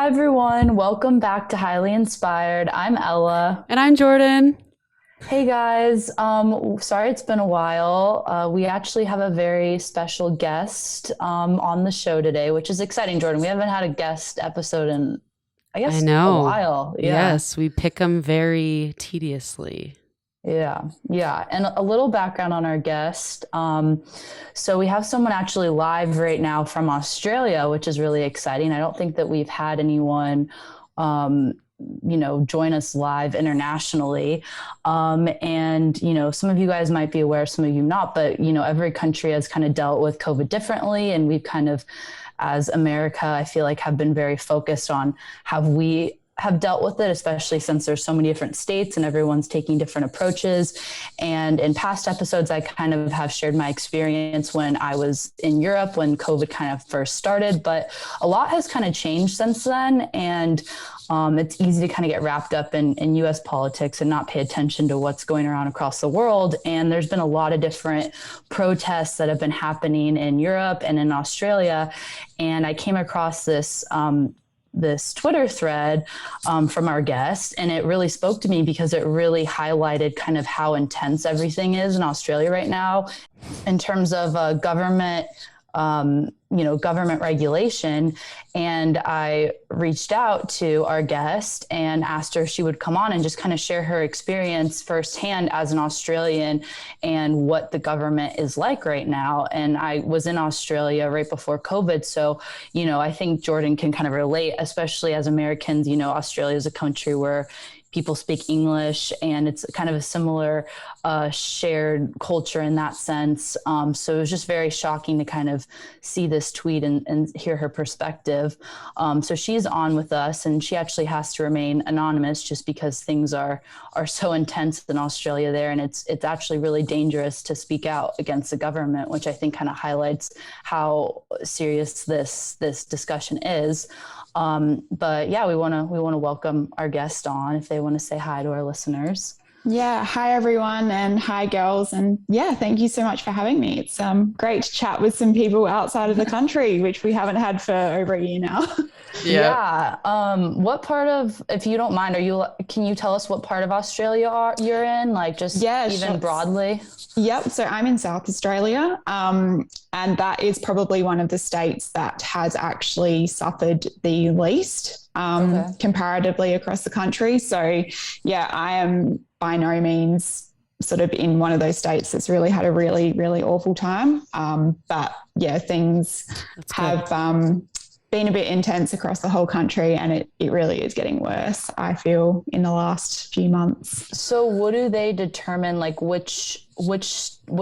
Hi, everyone. Welcome back to Highly Inspired. I'm Ella. And I'm Jordan. Hey, guys. Sorry it's been a while. We actually have a very special guest on the show today, which is exciting, Jordan. We haven't had a guest episode in, I I guess, a know. while. Yeah. Yes, we pick them very tediously. Yeah, yeah. And a little background on our guest. So we have someone actually live right now from Australia, which is really exciting. I don't think that we've had anyone, um, join us live internationally. Some of you guys might be aware, some of you not, but, every country has kind of dealt with COVID differently. And we've kind of, as America, I feel like have been very focused on how we have dealt with it, especially since there's so many different states and everyone's taking different approaches. And in past episodes, I kind of have shared my experience when I was in Europe when COVID kind of first started, but a lot has kind of changed since then. And it's easy to kind of get wrapped up in US politics and not pay attention to what's going around across the world. And there's been a lot of different protests that have been happening in Europe and in Australia. And I came across this Twitter thread from our guest, and it really spoke to me because it really highlighted kind of how intense everything is in Australia right now in terms of government regulation. And I reached out to our guest and asked her if she would come on and just kind of share her experience firsthand as an Australian and what the government is like right now. And I was in Australia right before COVID. So, I think Jordan can kind of relate, especially as Americans. Australia is a country where people speak English, and it's kind of a similar shared culture in that sense. So it was just very shocking to kind of see this tweet and hear her perspective. So she's on with us, and she actually has to remain anonymous just because things are so intense in Australia there, and it's actually really dangerous to speak out against the government, which I think kind of highlights how serious this discussion is. But yeah, we want to welcome our guest on if they want to say hi to our listeners. Yeah, hi everyone, and hi girls, and yeah, thank you so much for having me. It's great to chat with some people outside of the country, which we haven't had for over a year now. Yeah. What part of, if you don't mind, can you tell us what part of Australia you're in? Like just even broadly? Yep. So I'm in South Australia, and that is probably one of the states that has actually suffered the least comparatively across the country. So yeah, I am by no means sort of in one of those states that's really had a really, really awful time. But yeah, things have been a bit intense across the whole country, and it really is getting worse, I feel, in the last few months. So what do they determine, like which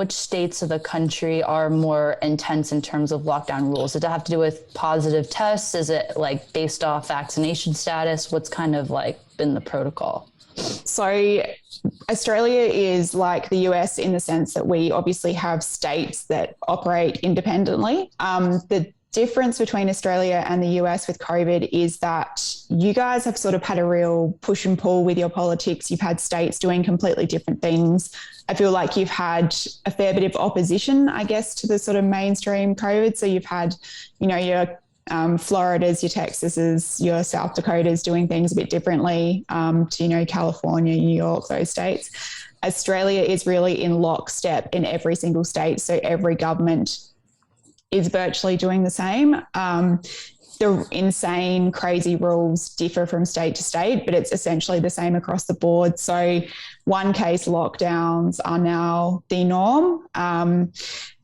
states of the country are more intense in terms of lockdown rules? Does it have to do with positive tests? Is it like based off vaccination status? What's kind of like been the protocol? So Australia is like the US in the sense that we obviously have states that operate independently. The difference between Australia and the US with COVID is that you guys have sort of had a real push and pull with your politics. You've had states doing completely different things. I feel like you've had a fair bit of opposition, I guess, to the sort of mainstream COVID. So you've had, your Floridas, your Texases, your South Dakotas doing things a bit differently to, California, New York, those states. Australia is really in lockstep in every single state. So every government is virtually doing the same. The insane, crazy rules differ from state to state, but it's essentially the same across the board. So one case lockdowns are now the norm.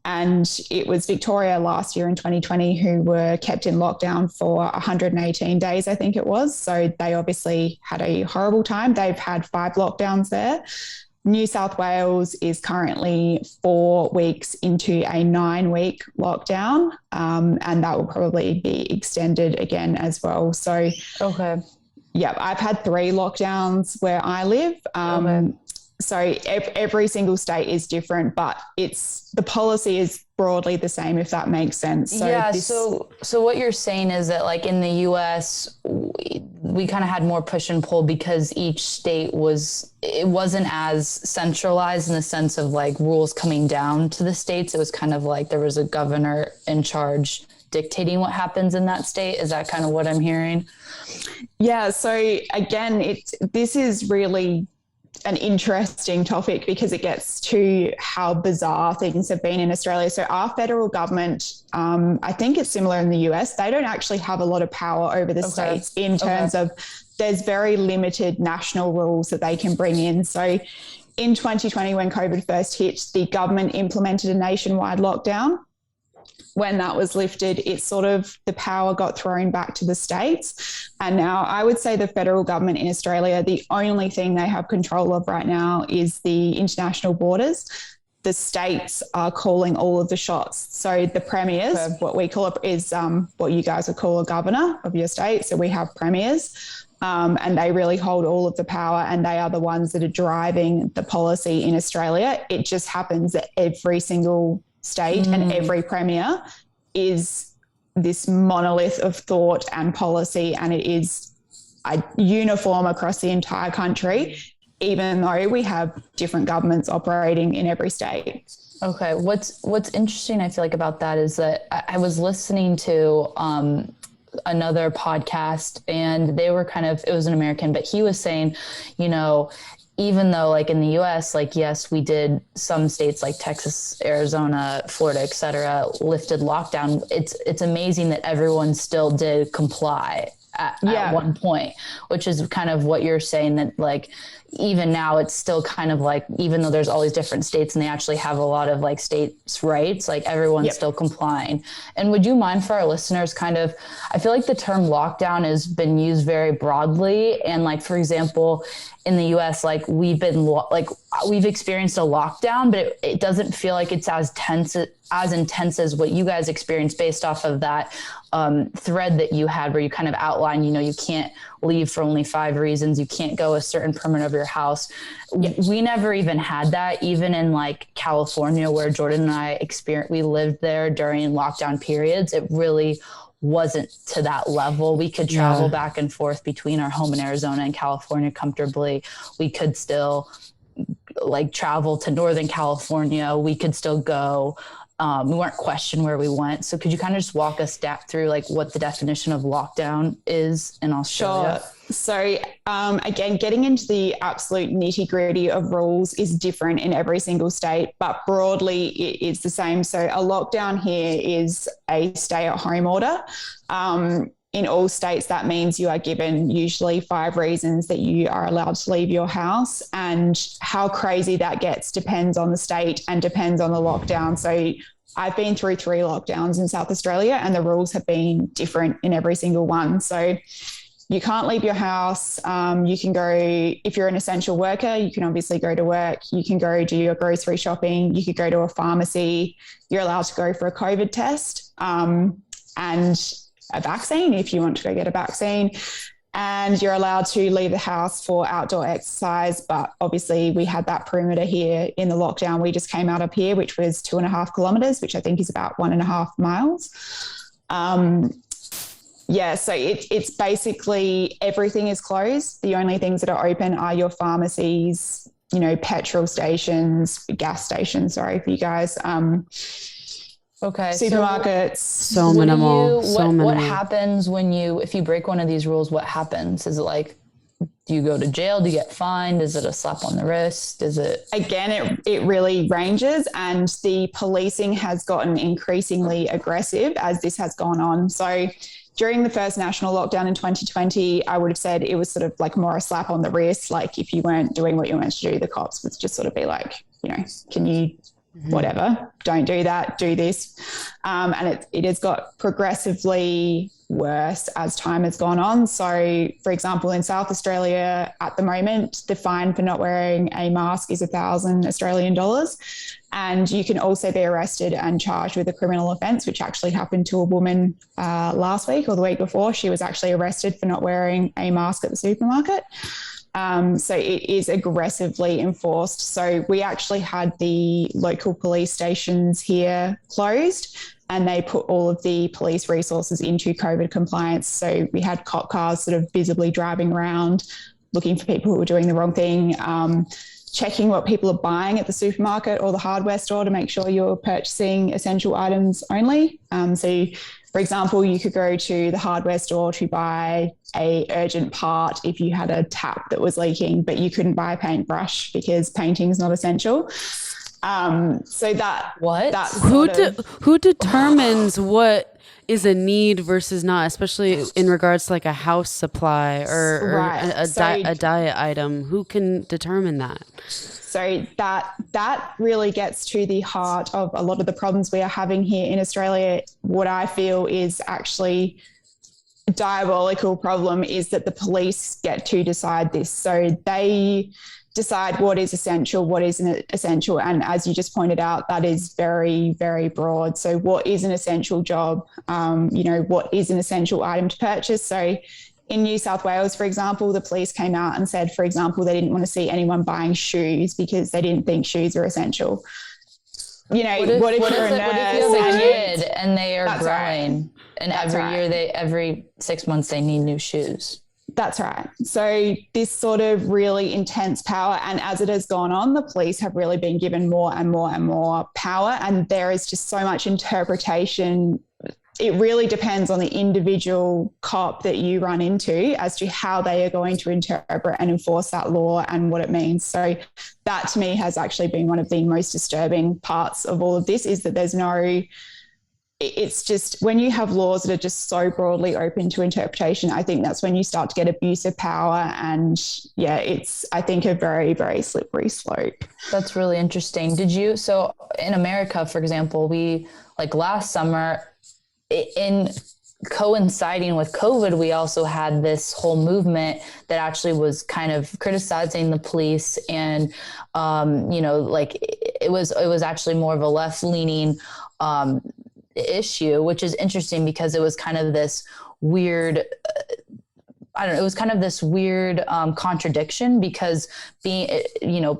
And it was Victoria last year in 2020 who were kept in lockdown for 118 days, I think it was. So they obviously had a horrible time. They've had 5 lockdowns there. New South Wales is currently 4 weeks into a 9-week lockdown, and that will probably be extended again as well. So, yeah, I've had 3 lockdowns where I live. So every single state is different, but the policy is broadly the same, if that makes sense. So so what you're saying is that like in the US, we kind of had more push and pull because each state wasn't as centralized in the sense of like rules coming down to the states. It was kind of like there was a governor in charge dictating what happens in that state. Is that kind of what I'm hearing? Yeah. So again, this is really an interesting topic because it gets to how bizarre things have been in Australia. So our federal government, I think it's similar in the US, they don't actually have a lot of power over the states in terms of there's very limited national rules that they can bring in. So in 2020, when COVID first hit, the government implemented a nationwide lockdown. When that was lifted, the power got thrown back to the states. And now I would say the federal government in Australia, the only thing they have control of right now is the international borders. The states are calling all of the shots. So the premiers, what we call it is what you guys would call a governor of your state. So we have premiers. And they really hold all of the power, and they are the ones that are driving the policy in Australia. It just happens that every single state and every premier is this monolith of thought and policy, and it is uniform across the entire country, even though we have different governments operating in every state. Okay. What's interesting, I feel like, about that is that I was listening to another podcast, and they were it was an American, but he was saying, even though like in the US, like, yes, we did, some states like Texas, Arizona, Florida, et cetera, lifted lockdown. It's amazing that everyone still did comply at one point, which is kind of what you're saying, that like, even now it's still kind of like, even though there's all these different states and they actually have a lot of like states' rights, like everyone's still complying. And would you mind for our listeners I feel like the term lockdown has been used very broadly. And like, for example, in the US, like we've experienced a lockdown, but it doesn't feel like it's as intense as what you guys experienced, based off of that thread that you had where you kind of outlined, you can't leave for only 5 reasons. You can't go a certain perimeter of your house. We never even had that, even in like California, where Jordan and I we lived there during lockdown periods. It really wasn't to that level. We could travel back and forth between our home in Arizona and California comfortably. We could still like travel to Northern California. We could still go. We weren't questioned where we went. So could you kind of just walk us through like what the definition of lockdown is in Australia? Sure. So again, getting into the absolute nitty gritty of rules is different in every single state, but broadly it is the same. So a lockdown here is a stay at home order. In all states, that means you are given usually 5 reasons that you are allowed to leave your house, and how crazy that gets depends on the state and depends on the lockdown. So I've been through 3 lockdowns in South Australia, and the rules have been different in every single one. So you can't leave your house. You can go, if you're an essential worker, you can obviously go to work. You can go do your grocery shopping. You could go to a pharmacy. You're allowed to go for a COVID test and a vaccine if you want to go get a vaccine. And you're allowed to leave the house for outdoor exercise. But obviously we had that perimeter here in the lockdown we just came out of here, which was 2.5 kilometres, which I think is about 1.5 miles. So it's basically everything is closed. The only things that are open are your pharmacies, petrol stations, gas stations, sorry for you guys. Okay. Supermarkets. So minimal. What happens if you break one of these rules? What happens? Is it like, do you go to jail? Do you get fined? Is it a slap on the wrist? Is it? Again, it really ranges, and the policing has gotten increasingly aggressive as this has gone on. So during the first national lockdown in 2020, I would have said it was sort of like more a slap on the wrist. Like if you weren't doing what you were meant to do, the cops would just sort of be like, can you, whatever, don't do that, do this. And it has got progressively worse as time has gone on. So for example, in South Australia at the moment, the fine for not wearing a mask is 1,000 Australian dollars. And you can also be arrested and charged with a criminal offence, which actually happened to a woman last week or the week before. She was actually arrested for not wearing a mask at the supermarket. So it is aggressively enforced. So we actually had the local police stations here closed, and they put all of the police resources into COVID compliance. So we had cop cars sort of visibly driving around, looking for people who were doing the wrong thing, checking what people are buying at the supermarket or the hardware store to make sure you're purchasing essential items only. So For example, you could go to the hardware store to buy a urgent part if you had a tap that was leaking, but you couldn't buy a paintbrush because painting is not essential. So that What? that Who determines what is a need versus not, especially in regards to like a house supply or Right. a diet item? Who can determine that? So that really gets to the heart of a lot of the problems we are having here in Australia. What I feel is actually a diabolical problem is that the police get to decide this. So they decide what is essential, what isn't essential. And as you just pointed out, that is very, very broad. So what is an essential job? What is an essential item to purchase? So in New South Wales, for example, the police came out and said, for example, they didn't want to see anyone buying shoes because they didn't think shoes are essential. What if you're a nurse? What if you have a kid and they are growing, and every 6 months they need new shoes? That's right. So this sort of really intense power, and as it has gone on, the police have really been given more and more and more power, and there is just so much interpretation. It really depends on the individual cop that you run into as to how they are going to interpret and enforce that law and what it means. So that to me has actually been one of the most disturbing parts of all of this, is that it's just when you have laws that are just so broadly open to interpretation, I think that's when you start to get abuse of power. And it's, I think, a very, very slippery slope. That's really interesting. So in America, for example, we last summer, in coinciding with COVID, we also had this whole movement that actually was kind of criticizing the police, and it was actually more of a left-leaning issue, which is interesting because it was kind of this weird contradiction, because being,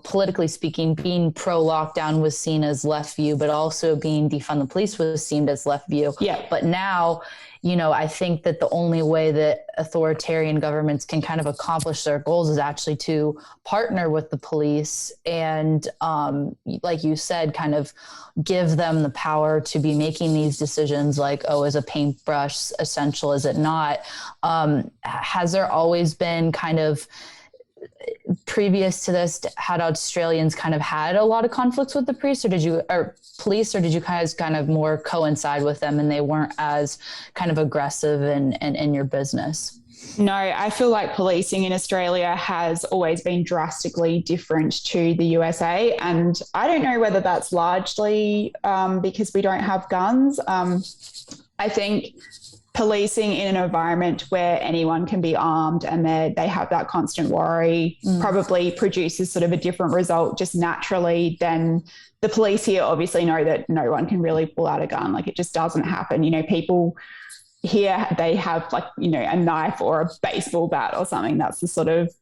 politically speaking, being pro-lockdown was seen as left view, but also being defund the police was seen as left view. Yeah. But now, I think that the only way that authoritarian governments can kind of accomplish their goals is actually to partner with the police and, like you said, kind of give them the power to be making these decisions like, is a paintbrush essential? Is it not? Has there always been kind of, previous to this, had Australians kind of had a lot of conflicts with the police, or did you guys kind of more coincide with them and they weren't as kind of aggressive in your business? No, I feel like policing in Australia has always been drastically different to the USA. And I don't know whether that's largely because we don't have guns. I think policing in an environment where anyone can be armed and they have that constant worry probably produces sort of a different result just naturally than the police here obviously know that no one can really pull out a gun. Like, it just doesn't happen. People here, they have a knife or a baseball bat or something. That's the sort of,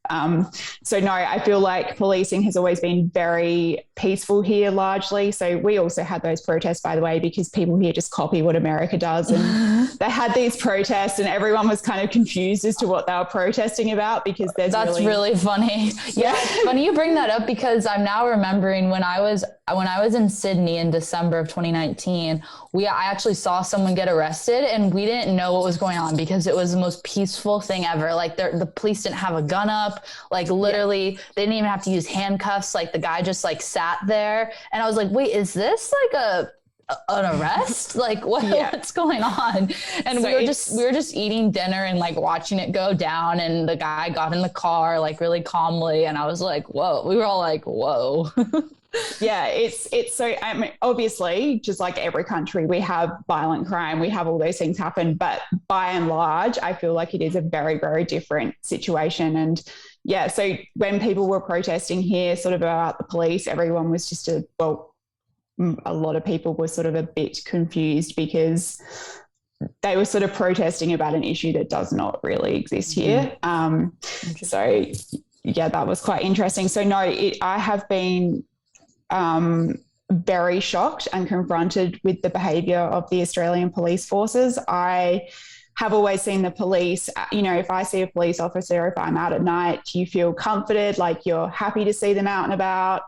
so no, I feel like policing has always been very peaceful here largely. So we also had those protests, by the way, because people here just copy what America does. And they had these protests and everyone was kind of confused as to what they were protesting about, because that's really funny. Yeah. It's funny you bring that up, because I'm now remembering when I was in Sydney in December of 2019, I actually saw someone get arrested and we didn't know what was going on because it was the most peaceful thing ever. Like, the police didn't have a gun up, literally they didn't even have to use handcuffs. Like, the guy just sat there, and I was like, wait, is this an arrest? What's going on? And so we were just eating dinner and watching it go down, and the guy got in the car really calmly, and I was like, whoa. We were all like, whoa. Yeah, it's so, I mean, obviously, just like every country, we have violent crime, we have all those things happen, but by and large, I feel like it is a very, very different situation. And yeah, so when people were protesting here sort of about the police, everyone was just a lot of people were sort of a bit confused because they were sort of protesting about an issue that does not really exist here. So yeah, that was quite interesting. So no, I have been very shocked and confronted with the behaviour of the Australian police forces. I have always seen the police, if I see a police officer, if I'm out at night, you feel comforted, like you're happy to see them out and about.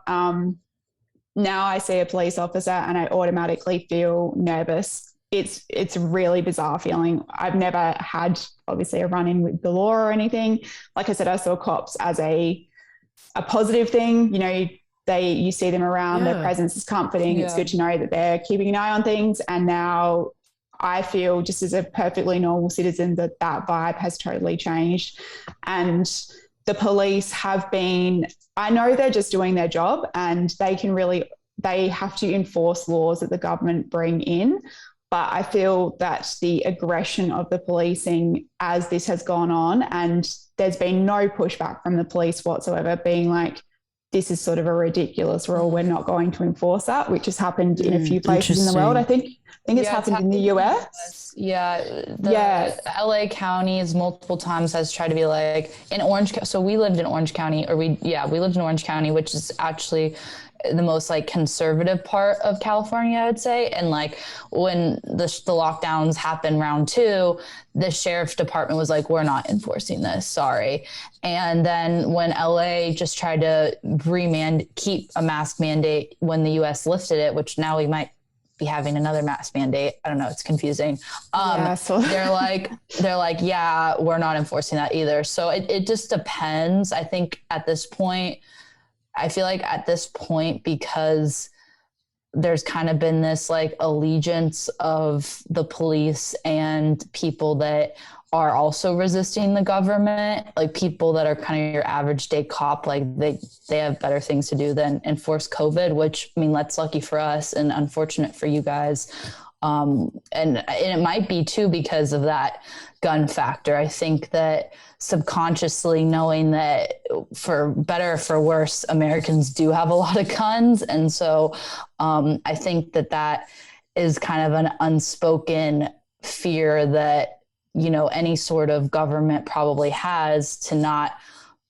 Now I see a police officer and I automatically feel nervous it's a really bizarre feeling. I've never had obviously a run in with the law or anything. Like I said, I saw cops as a positive thing. You know, you see them around, their presence is comforting. It's good to know that they're keeping an eye on things. And now I feel, just as a perfectly normal citizen, that vibe has totally changed. And the police have been, I know they're just doing their job, and they have to enforce laws that the government bring in. But I feel that the aggression of the policing as this has gone on, and there's been no pushback from the police whatsoever, being like, this is sort of a ridiculous rule, we're not going to enforce that, which has happened in a few places in the world. I think it's happened in the US. LA counties multiple times has tried to be like, in Orange. So we lived in Orange County, we lived in Orange County, which is actually the most like conservative part of California, I would say. And like when the lockdowns happened round 2, the sheriff's department was like, we're not enforcing this, sorry. And then when LA just tried to keep a mask mandate when the US lifted it, which now we might be having another mask mandate. I don't know. It's confusing. They're like, yeah, we're not enforcing that either. So it just depends. I think at this point, because there's kind of been this like allegiance of the police and people that are also resisting the government, like people that are kind of your average day cop, like they have better things to do than enforce COVID, which, I mean, that's lucky for us and unfortunate for you guys. And it might be too because of that gun factor. I think that subconsciously knowing that for better or for worse, Americans do have a lot of guns. And so I think that is kind of an unspoken fear that, you know, any sort of government probably has to not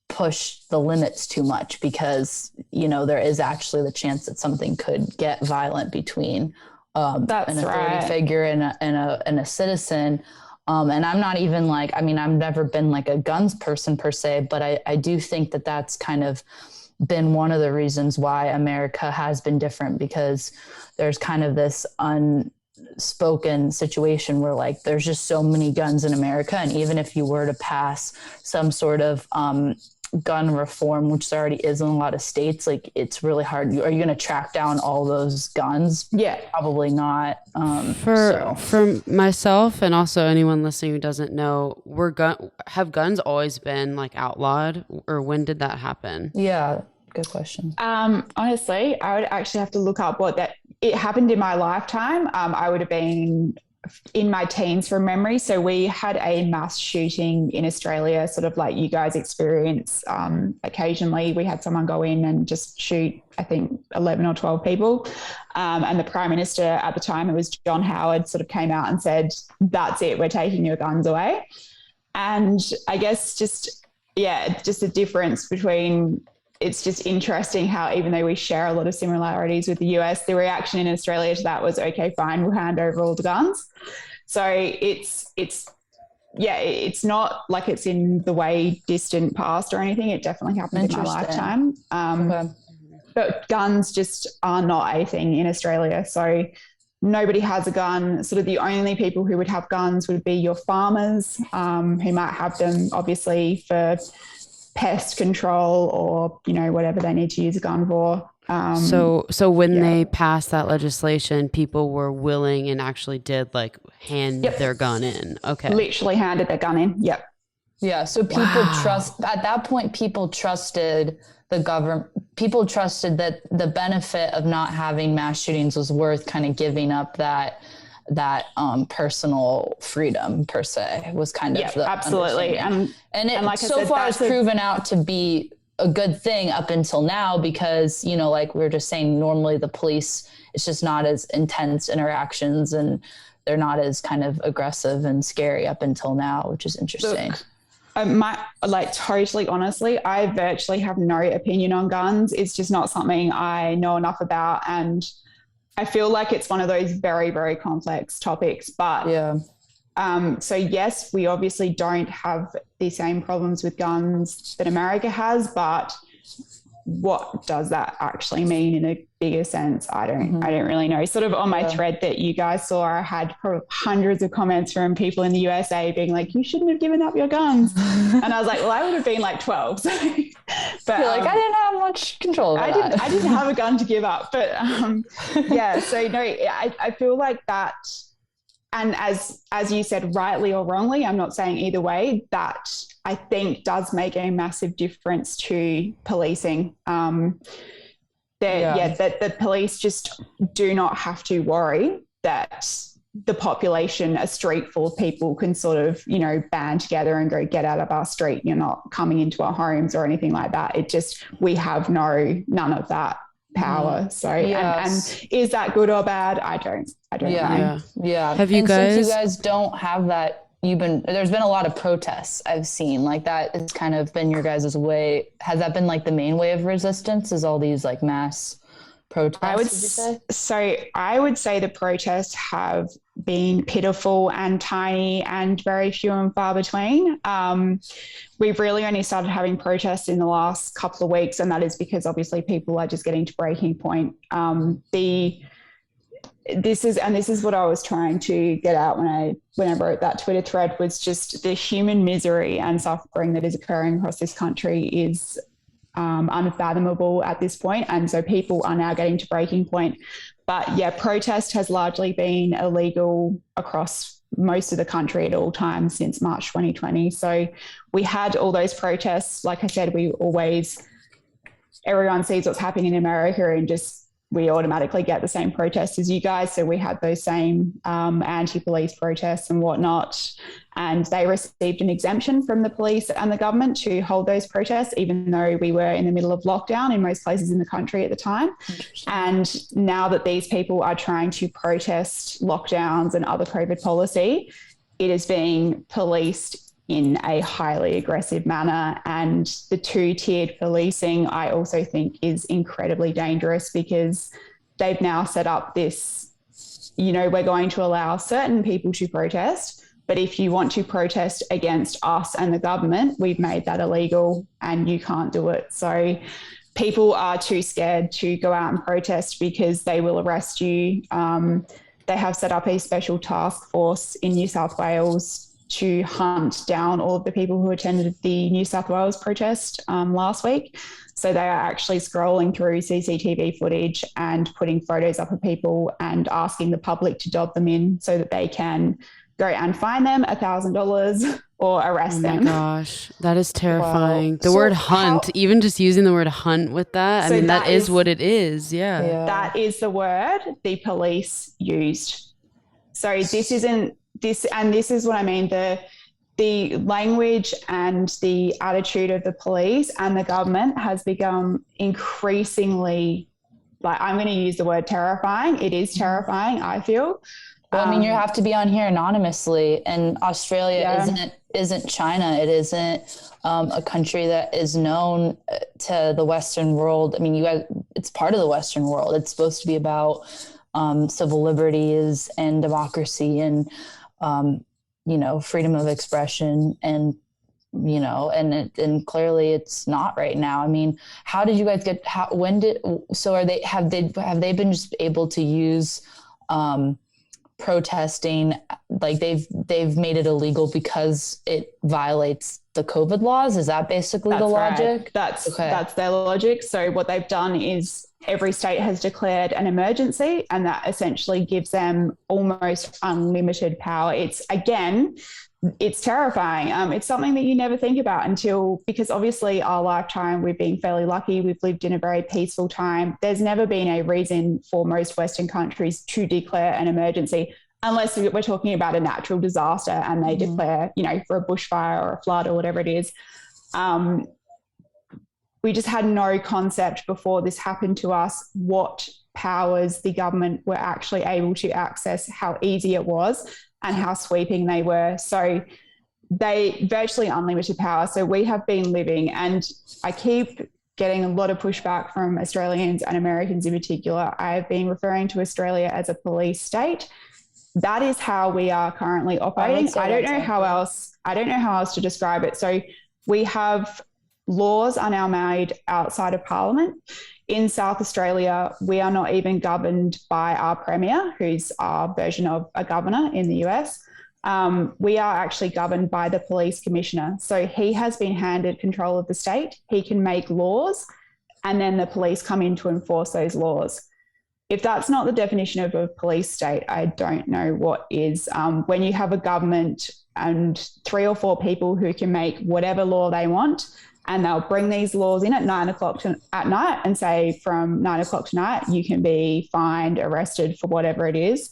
push the limits too much, because, you know, there is actually the chance that something could get violent between an authority figure and a citizen. And I'm not even like, I mean, I've never been like a guns person per se, but I do think that that's kind of been one of the reasons why America has been different, because there's kind of this unspoken situation where like there's just so many guns in America. And even if you were to pass some sort of gun reform, which there already is in a lot of states, like it's really hard. Are you going to track down all those guns? Yeah, probably not. For myself and also anyone listening who doesn't know, have guns always been like outlawed, or when did that happen? Yeah, good question. Honestly, I would actually have to look up it happened in my lifetime. I would have been in my teens from memory. So we had a mass shooting in Australia, sort of like you guys experience occasionally. We had someone go in and just shoot, I think, 11 or 12 people. And the Prime Minister at the time, it was John Howard, sort of came out and said, that's it, we're taking your guns away. And I guess just a difference between, it's just interesting how even though we share a lot of similarities with the US, the reaction in Australia to that was, okay, fine, we'll hand over all the guns. So it's not like it's in the way distant past or anything. It definitely happened in my lifetime. But guns just are not a thing in Australia. So nobody has a gun. Sort of the only people who would have guns would be your farmers, who might have them obviously for pest control or, you know, whatever they need to use a gun for. So when they passed that legislation, people were willing and actually did like hand their gun in. Okay. Literally handed their gun in. Yep. Yeah. So people at that point, people trusted the government. People trusted that the benefit of not having mass shootings was worth kind of giving up that personal freedom per se, was kind of the absolutely. And like so far it's proven out to be a good thing up until now, because, you know, like we were just saying, normally the police, it's just not as intense interactions and they're not as kind of aggressive and scary up until now, which is interesting. Look, totally honestly, I virtually have no opinion on guns. It's just not something I know enough about, and I feel like it's one of those very, very complex topics. But so yes, we obviously don't have the same problems with guns that America has, but what does that actually mean in a bigger sense? I don't really know. Sort of on my thread that you guys saw, I had hundreds of comments from people in the USA being like, you shouldn't have given up your guns. And I was like, well, I would have been like 12. So, but you're like, I didn't have much control over that. I didn't have a gun to give up. But yeah, so no, I feel like that. And as you said, rightly or wrongly, I'm not saying either way, that I think does make a massive difference to policing. That the police just do not have to worry that the population, a street full of people can sort of, band together and go, get out of our street. You're not coming into our homes or anything like that. It just, we have none of that power. So, and is that good or bad? I don't know. Yeah. Have you since you guys don't have that, there's been a lot of protests I've seen, like that has kind of been your guys' way. Has that been like the main way of resistance, is all these like mass protests? I would say the protests have been pitiful and tiny and very few and far between. We've really only started having protests in the last couple of weeks, and that is because obviously people are just getting to breaking point. This is what I was trying to get out when I wrote that Twitter thread, was just the human misery and suffering that is occurring across this country is unfathomable at this point. And so people are now getting to breaking point. But yeah, protest has largely been illegal across most of the country at all times since March 2020. So we had all those protests. Like I said, everyone sees what's happening in America and we automatically get the same protests as you guys. So we had those same anti-police protests and whatnot. And they received an exemption from the police and the government to hold those protests, even though we were in the middle of lockdown in most places in the country at the time. And now that these people are trying to protest lockdowns and other COVID policy, it is being policed in a highly aggressive manner. And the two-tiered policing, I also think, is incredibly dangerous, because they've now set up this, we're going to allow certain people to protest, but if you want to protest against us and the government, we've made that illegal and you can't do it. So people are too scared to go out and protest because they will arrest you. They have set up a special task force in New South Wales to hunt down all of the people who attended the New South Wales protest last week. So they are actually scrolling through CCTV footage and putting photos up of people and asking the public to dob them in so that they can go and fine them $1,000 or arrest them. Oh my gosh, that is terrifying. Wow. The word hunt, even just using the word hunt with that, I mean, that is what it is. Yeah. That is the word the police used. So this is what I mean. The language and the attitude of the police and the government has become increasingly, like, I'm going to use the word terrifying. It is terrifying, I feel. Well, I mean, you have to be on here anonymously, and Australia isn't China. It isn't a country that is known to the Western world. I mean, it's part of the Western world. It's supposed to be about civil liberties and democracy and freedom of expression, and clearly it's not right now. I mean, how did you guys have they been just able to use protesting, like they've made it illegal because it violates the COVID laws? Is that basically the logic? Right. That's their logic. So what they've done is every state has declared an emergency, and that essentially gives them almost unlimited power. It's terrifying. It's something that you never think about because obviously our lifetime, we've been fairly lucky. We've lived in a very peaceful time. There's never been a reason for most Western countries to declare an emergency, unless we're talking about a natural disaster and they declare, for a bushfire or a flood or whatever it is. We just had no concept before this happened to us what powers the government were actually able to access, how easy it was, and how sweeping they were. So they virtually unlimited power. So we have been living, and I keep getting a lot of pushback from Australians and Americans in particular. I've been referring to Australia as a police state. That is how we are currently operating. I don't know how else to describe it. So we have laws are now made outside of Parliament. In South Australia, we are not even governed by our Premier, who's our version of a governor in the US. We are actually governed by the Police Commissioner. So he has been handed control of the state. He can make laws, and then the police come in to enforce those laws. If that's not the definition of a police state, I don't know what is. When you have a government and 3 or 4 people who can make whatever law they want, and they'll bring these laws in at 9 o'clock at night and say from 9 o'clock tonight, you can be fined, arrested for whatever it is.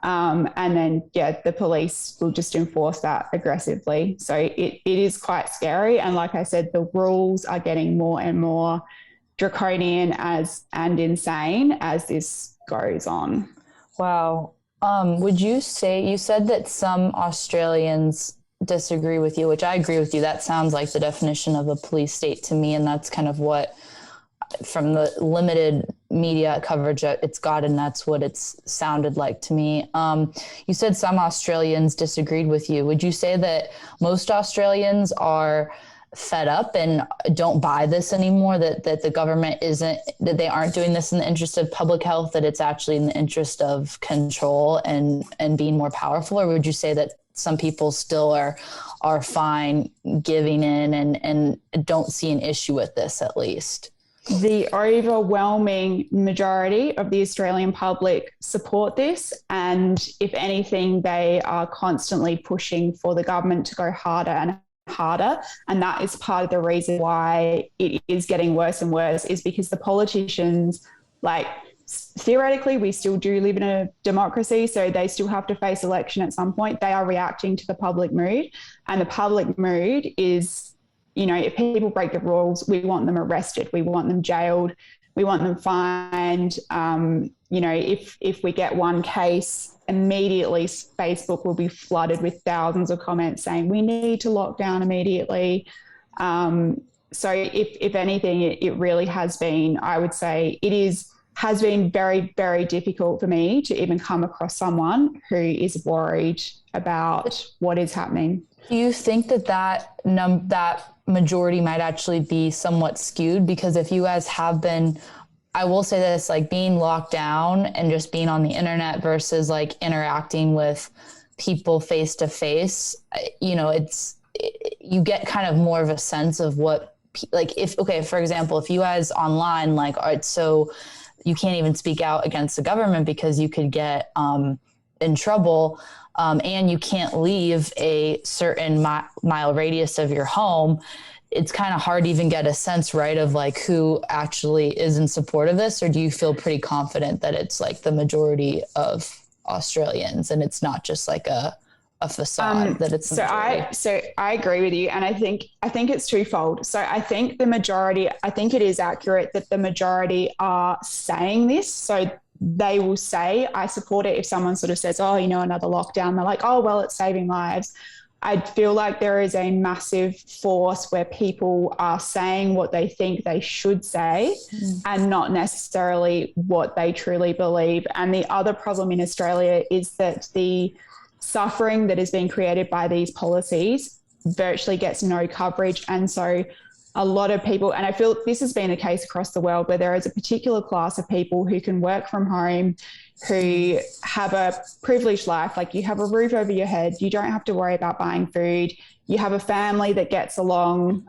And then, the police will just enforce that aggressively. So it is quite scary. And like I said, the rules are getting more and more draconian and insane as this goes on. Wow. Would you say, you said that some Australians disagree with you, which I agree with you. That sounds like the definition of a police state to me. And that's kind of what, from the limited media coverage it's gotten, that's what it's sounded like to me. You said some Australians disagreed with you. Would you say that most Australians are fed up and don't buy this anymore, that the government that they aren't doing this in the interest of public health, that it's actually in the interest of control and being more powerful? Or would you say that some people still are fine giving in and don't see an issue with this, at least? The overwhelming majority of the Australian public support this. And if anything, they are constantly pushing for the government to go harder and harder. And that is part of the reason why it is getting worse and worse, is because the politicians, like, theoretically, we still do live in a democracy, so they still have to face election at some point. They are reacting to the public mood, and the public mood is, if people break the rules, we want them arrested, we want them jailed, we want them fined. If we get one case, immediately Facebook will be flooded with thousands of comments saying we need to lock down immediately. So if anything, it really has been, I would say has been very, very difficult for me to even come across someone who is worried about what is happening. Do you think that majority might actually be somewhat skewed? Because if you guys have been, I will say this, like being locked down and just being on the internet versus like interacting with people face to face, you get kind of more of a sense of what, like for example, if you guys online, like, all right, so you can't even speak out against the government because you could get in trouble, and you can't leave a certain mile radius of your home. It's kind of hard to even get a sense, right, of like who actually is in support of this? Or do you feel pretty confident that it's like the majority of Australians and it's not just like a facade, that it's the majority? So I agree with you, and I think it's twofold. So I think it is accurate that the majority are saying this. So they will say, I support it. If someone sort of says, another lockdown, they're like, oh, well, it's saving lives. I feel like there is a massive force where people are saying what they think they should say and not necessarily what they truly believe. And the other problem in Australia is that the suffering that is being created by these policies virtually gets no coverage. And so a lot of people, and I feel this has been the case across the world, where there is a particular class of people who can work from home, who have a privileged life. Like, you have a roof over your head, you don't have to worry about buying food, you have a family that gets along,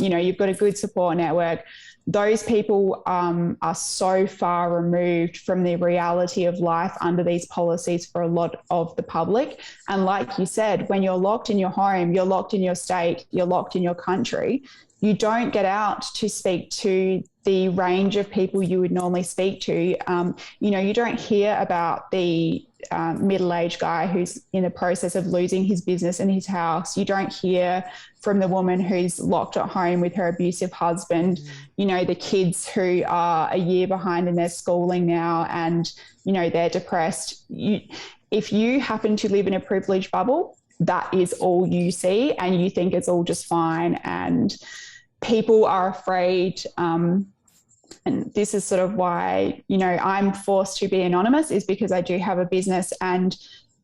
you've got a good support network. Those people are so far removed from the reality of life under these policies for a lot of the public. And like you said, when you're locked in your home, you're locked in your state, you're locked in your country, you don't get out to speak to the range of people you would normally speak to. You don't hear about the middle-aged guy who's in the process of losing his business and his house. You don't hear from the woman who's locked at home with her abusive husband, the kids who are a year behind in their schooling now and, they're depressed. If you happen to live in a privileged bubble, that is all you see, and you think it's all just fine. And people are afraid, and this is sort of why, I'm forced to be anonymous, is because I do have a business, and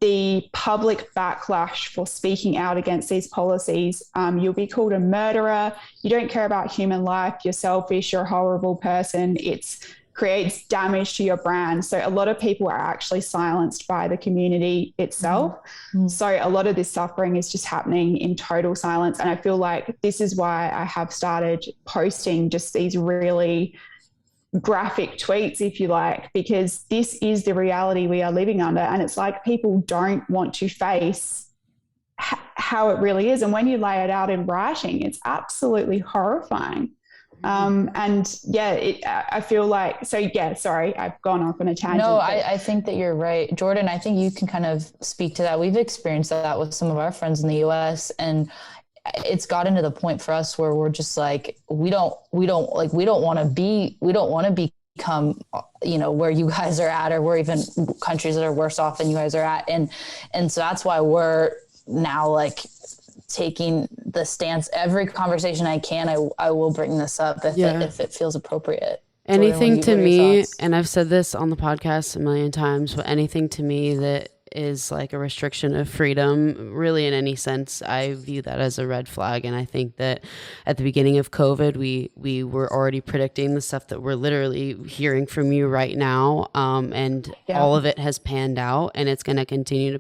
the public backlash for speaking out against these policies. You'll be called a murderer. You don't care about human life. You're selfish. You're a horrible person. It creates damage to your brand. So a lot of people are actually silenced by the community itself. Mm-hmm. So a lot of this suffering is just happening in total silence. And I feel like this is why I have started posting just these really graphic tweets, if you like, because this is the reality we are living under. And it's like people don't want to face how it really is. And when you lay it out in writing, it's absolutely horrifying. And yeah, I feel like, so yeah, sorry, I've gone off on a tangent. No, I think that you're right. Jordan, I think you can kind of speak to that. We've experienced that with some of our friends in the US, and it's gotten to the point for us where we're just like, we don't want to become, you know, where you guys are at, or we're even countries that are worse off than you guys are at. And so that's why we're now like taking the stance. Every conversation I can, I will bring this up if it feels appropriate. Anything to me, and I've said this on the podcast a million times, but anything to me that is like a restriction of freedom, really in any sense, I view that as a red flag. And I think that at the beginning of COVID, we were already predicting the stuff that we're literally hearing from you right now. And all of it has panned out, and it's going to continue to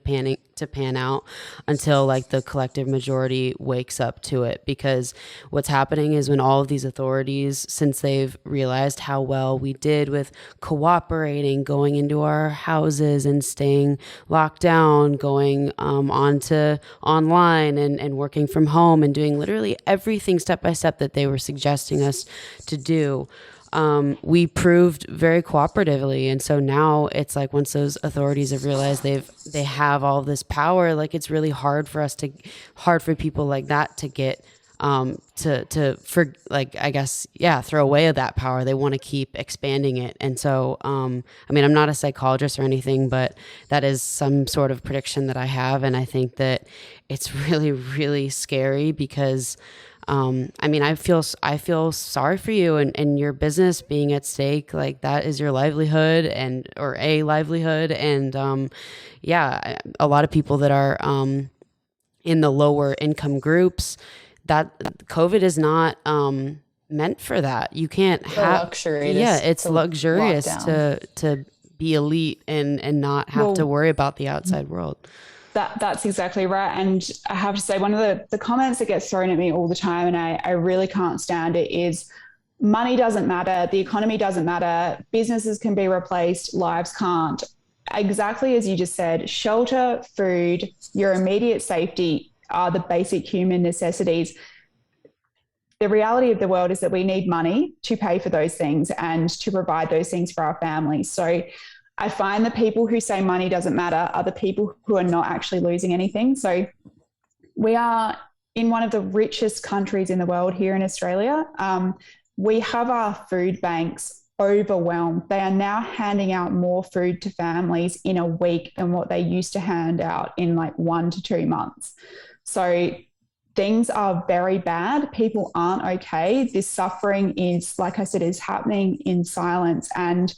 pan out until like the collective majority wakes up to it. Because what's happening is when all of these authorities, since they've realized how well we did with cooperating, going into our houses and staying locked down, going onto online and working from home and doing literally everything step by step that they were suggesting us to do, we proved very cooperatively. And so now it's like, once those authorities have realized they have all this power, like it's really hard for people like that to get throw away that power. They want to keep expanding it. And so, I mean, I'm not a psychologist or anything, but that is some sort of prediction that I have. And I think that it's really, really scary because, I mean, I feel sorry for you and your business being at stake. Like that is your livelihood or a livelihood. And, a lot of people that are, in the lower income groups, that COVID is not meant for that. You can't have luxury. It's luxurious to be elite and not have to worry about the outside world. That's exactly right. And I have to say, one of the comments that gets thrown at me all the time, and I really can't stand it, is money doesn't matter, the economy doesn't matter, businesses can be replaced, lives can't. Exactly as you just said, shelter, food, your immediate safety are the basic human necessities. The reality of the world is that we need money to pay for those things and to provide those things for our families. So I find the people who say money doesn't matter are the people who are not actually losing anything. So we are in one of the richest countries in the world here in Australia. We have our food banks overwhelmed. They are now handing out more food to families in a week than what they used to hand out in like 1 to 2 months. So things are very bad. People aren't okay. This suffering is, like I said, is happening in silence. And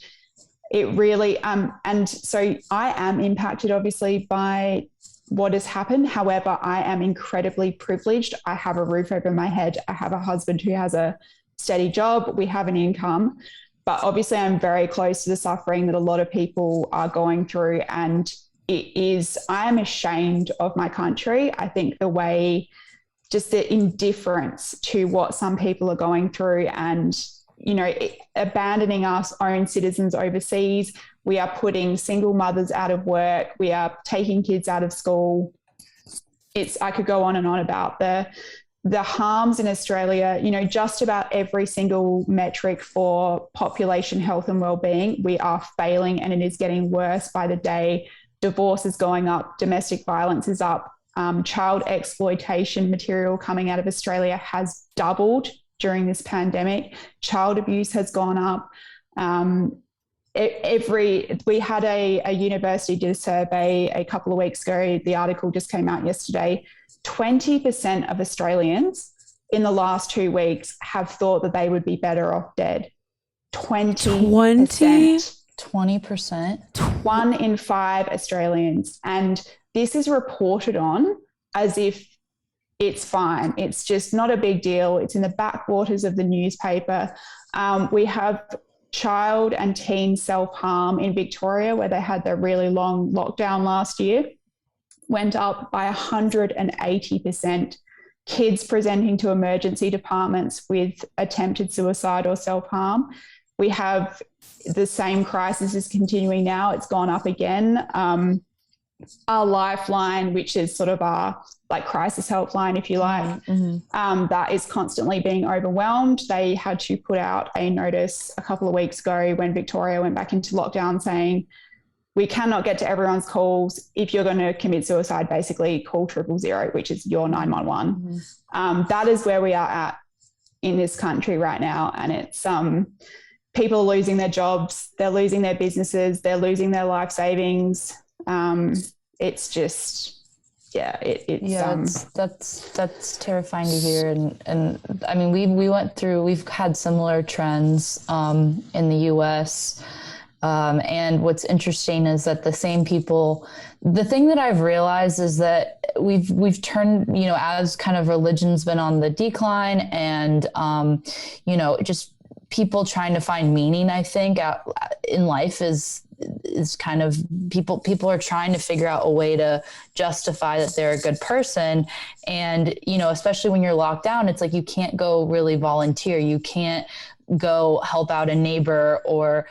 it really, and so I am impacted obviously by what has happened. However, I am incredibly privileged. I have a roof over my head. I have a husband who has a steady job. We have an income. But obviously I'm very close to the suffering that a lot of people are going through. And I am ashamed of my country. I think the way, just the indifference to what some people are going through and, you know, abandoning our own citizens overseas. We are putting single mothers out of work. We are taking kids out of school. I could go on and on about the harms in Australia. You know, just about every single metric for population health and well-being, we are failing, and it is getting worse by the day. Divorce is going up, domestic violence is up, child exploitation material coming out of Australia has doubled during this pandemic. Child abuse has gone up. We had a university did a survey a couple of weeks ago. The article just came out yesterday. 20% of Australians in the last 2 weeks have thought that they would be better off dead. 20%. 20%. 1 in 5 Australians. And this is reported on as if it's fine. It's just not a big deal. It's in the backwaters of the newspaper. We have child and teen self-harm in Victoria, where they had their really long lockdown last year, went up by 180%. Kids presenting to emergency departments with attempted suicide or self-harm. We have the same crisis is continuing now. It's gone up again. Our Lifeline, which is sort of our like crisis helpline, if you like, that is constantly being overwhelmed. They had to put out a notice a couple of weeks ago when Victoria went back into lockdown saying, we cannot get to everyone's calls. If you're going to commit suicide, basically call 000, which is your 911. That is where we are at in this country right now. And it's people are losing their jobs, they're losing their businesses, they're losing their life savings. It's just, that's terrifying to hear. And I mean, we've had similar trends in the US. And what's interesting is that the same people, the thing that I've realized is that we've turned, as kind of religion's been on the decline and, just people trying to find meaning, I think, in life is kind of people are trying to figure out a way to justify that they're a good person. And, especially when you're locked down, it's like you can't go really volunteer. You can't go help out a neighbor or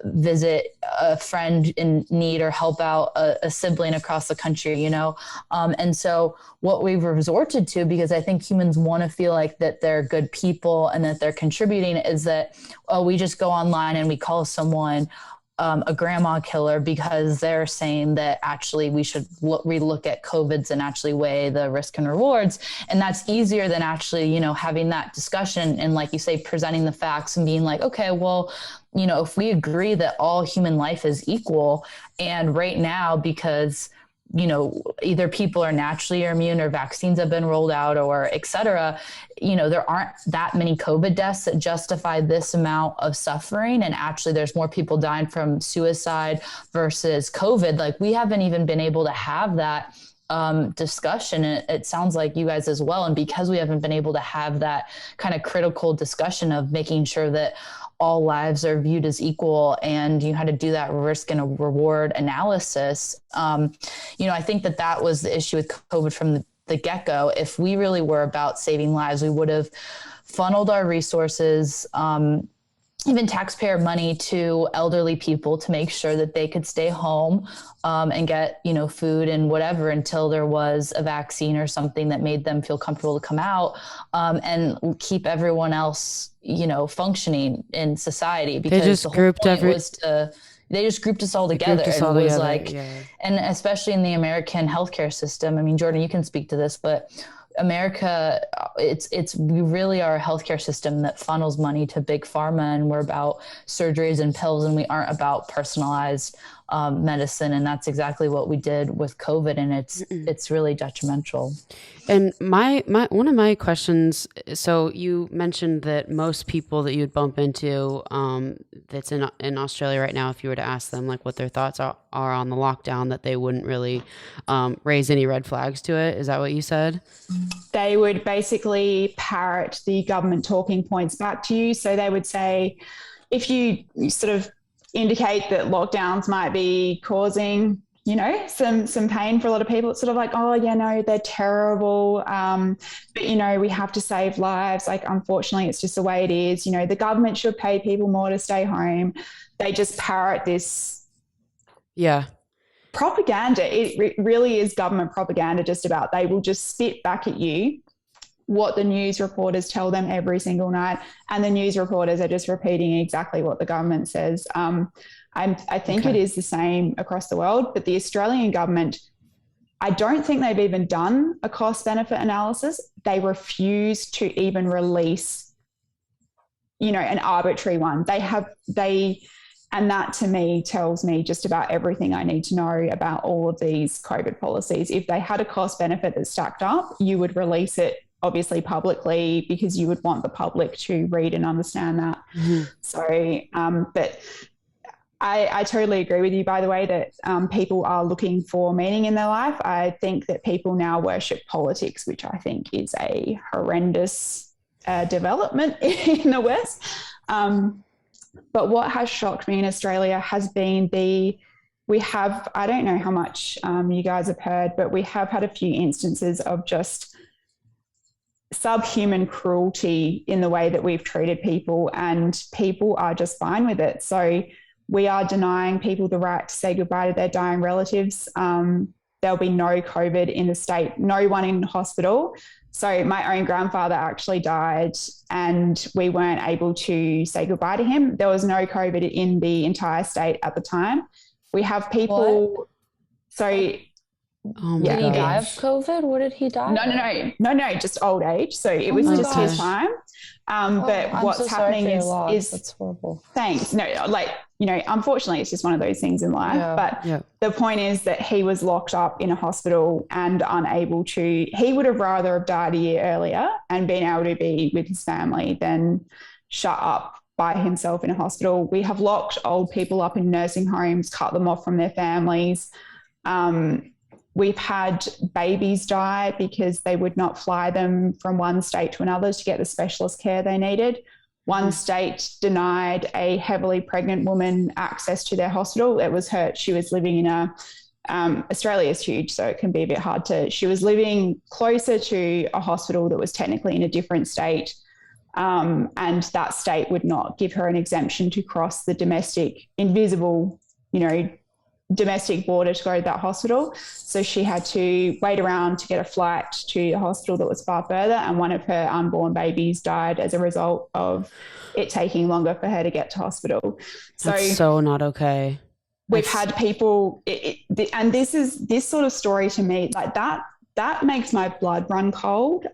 visit a friend in need or help out a sibling across the country, and so what we've resorted to, because I think humans want to feel like that they're good people and that they're contributing, is that, we just go online and we call someone a grandma killer because they're saying that actually we should relook at COVIDs and actually weigh the risk and rewards. And that's easier than actually, having that discussion and, like you say, presenting the facts and being like, okay, well, if we agree that all human life is equal, and right now, because either people are naturally immune or vaccines have been rolled out or et cetera, there aren't that many COVID deaths that justify this amount of suffering. And actually there's more people dying from suicide versus COVID. Like, we haven't even been able to have that discussion. And it sounds like you guys as well. And because we haven't been able to have that kind of critical discussion of making sure that all lives are viewed as equal, and you had to do that risk and a reward analysis. I think that was the issue with COVID from the get-go. If we really were about saving lives, we would have funneled our resources, even taxpayer money, to elderly people to make sure that they could stay home and get, food and whatever until there was a vaccine or something that made them feel comfortable to come out, and keep everyone else, functioning in society. Because they just grouped they just grouped us all together. And especially in the American healthcare system. I mean, Jordan, you can speak to this, but America, we really are a healthcare system that funnels money to big pharma, and we're about surgeries and pills, and we aren't about personalized medicine. And that's exactly what we did with COVID. And it's really detrimental. And my one of my questions, so you mentioned that most people that you'd bump into that's in Australia right now, if you were to ask them like what their thoughts are on the lockdown, that they wouldn't really raise any red flags to it. Is that what you said? They would basically parrot the government talking points back to you. So they would say, if you sort of indicate that lockdowns might be causing some pain for a lot of people, it's sort of like, oh yeah, no, they're terrible. But we have to save lives. Like, unfortunately, it's just the way it is. The government should pay people more to stay home. They just parrot this. Yeah. Propaganda. It really is government propaganda. Just about, they will just spit back at you what the news reporters tell them every single night. And the news reporters are just repeating exactly what the government says. I think it is the same across the world, but the Australian government, I don't think they've even done a cost-benefit analysis. They refuse to even release, an arbitrary one. And that to me tells me just about everything I need to know about all of these COVID policies. If they had a cost-benefit that stacked up, you would release it obviously publicly, because you would want the public to read and understand that. So, but I totally agree with you, by the way, that people are looking for meaning in their life. I think that people now worship politics, which I think is a horrendous development in the West. But what has shocked me in Australia has been we have, I don't know how much you guys have heard, but we have had a few instances of just subhuman cruelty in the way that we've treated people, and people are just fine with it. So we are denying people the right to say goodbye to their dying relatives. There'll be no COVID in the state, no one in hospital. So my own grandfather actually died and we weren't able to say goodbye to him. There was no COVID in the entire state at the time. We have people. What? So did he die of COVID? What did he die? No, just old age. So it was just his time. But what's happening is that's horrible. Thanks. No, unfortunately, it's just one of those things in life. Yeah. But the point is that he was locked up in a hospital and unable to. He would have rather have died a year earlier and been able to be with his family than shut up by himself in a hospital. We have locked old people up in nursing homes, cut them off from their families. We've had babies die because they would not fly them from one state to another to get the specialist care they needed. One state denied a heavily pregnant woman access to their hospital. It was her. She was living in Australia is huge, so it can be a bit hard to. She was living closer to a hospital that was technically in a different state, and that state would not give her an exemption to cross the invisible, domestic border to go to that hospital. So she had to wait around to get a flight to a hospital that was far further, and one of her unborn babies died as a result of it taking longer for her to get to hospital. That's so not okay. We've had people, and this sort of story to me, like that makes my blood run cold.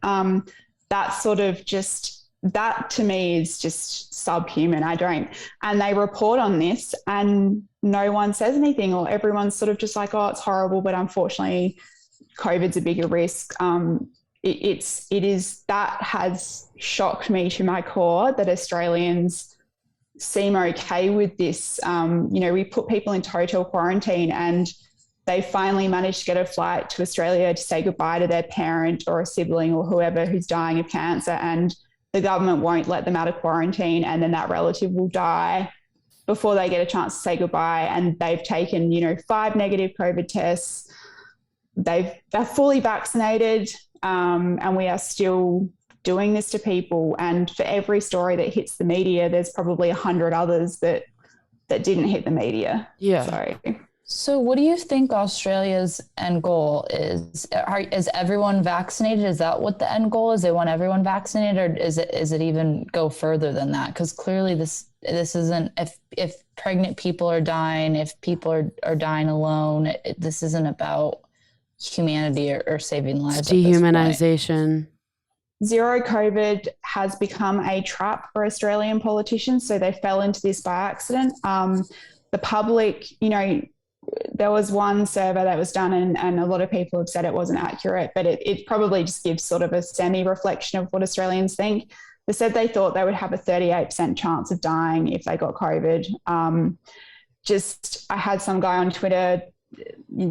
That to me is just subhuman. And they report on this and no one says anything, or everyone's sort of just like, oh, it's horrible, but unfortunately COVID's a bigger risk. That has shocked me to my core that Australians seem okay with this. We put people into hotel quarantine and they finally managed to get a flight to Australia to say goodbye to their parent or a sibling or whoever who's dying of cancer, and the government won't let them out of quarantine, and then that relative will die before they get a chance to say goodbye. And they've taken, 5 negative COVID tests. They're fully vaccinated, and we are still doing this to people. And for every story that hits the media, there's probably 100 others that didn't hit the media. Yeah. So what do you think Australia's end goal is? Is everyone vaccinated? Is that what the end goal is? They want everyone vaccinated, or is it even go further than that? Because clearly this isn't, if pregnant people are dying, if people are dying alone, this isn't about humanity or saving lives. It's dehumanization. Zero COVID has become a trap for Australian politicians, so they fell into this by accident. The public, there was one survey that was done and a lot of people have said it wasn't accurate, but it probably just gives sort of a semi-reflection of what Australians think. They said they thought they would have a 38% chance of dying if they got COVID. I had some guy on Twitter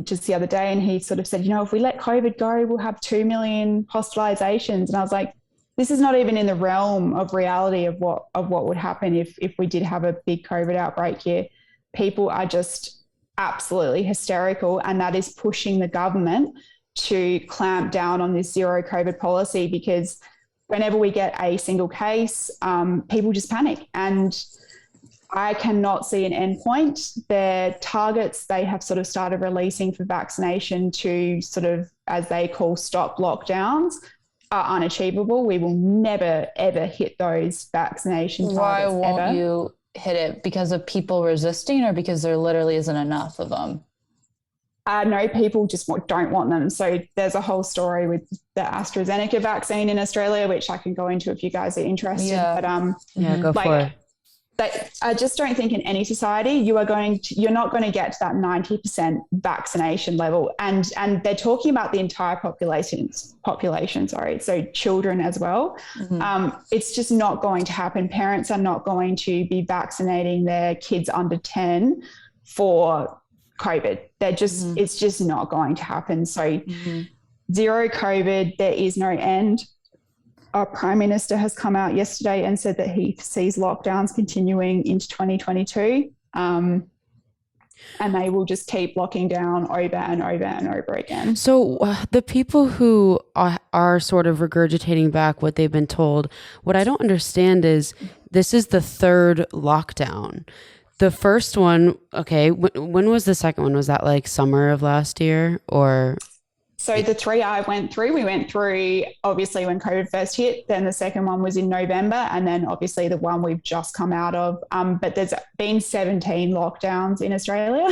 just the other day and he sort of said, if we let COVID go, we'll have 2 million hospitalizations. And I was like, this is not even in the realm of reality of what would happen if we did have a big COVID outbreak here. People are just absolutely hysterical, and that is pushing the government to clamp down on this zero COVID policy, because whenever we get a single case, people just panic, and I cannot see an endpoint. Their targets they have sort of started releasing for vaccination to sort of, as they call, stop lockdowns are unachievable. We will never, ever hit those vaccination targets. Why won't you hit it? Because of people resisting, or because there literally isn't enough of them? No, people just don't want them. So there's a whole story with the AstraZeneca vaccine in Australia, which I can go into if you guys are interested. Yeah, but go for it. But I just don't think in any society you're not going to get to that 90% vaccination level. And they're talking about the entire population, sorry, so children as well. It's just not going to happen. Parents are not going to be vaccinating their kids under 10 for COVID. It's just not going to happen. So zero COVID, there is no end. Our Prime Minister has come out yesterday and said that he sees lockdowns continuing into 2022, and they will just keep locking down over and over and over again. So the people who are sort of regurgitating back what they've been told, what I don't understand is this is the third lockdown. The first one, okay, when was the second one? Was that like summer of last year or... So the three we went through obviously when COVID first hit, then the second one was in November, and then obviously the one we've just come out of. But there's been 17 lockdowns in Australia.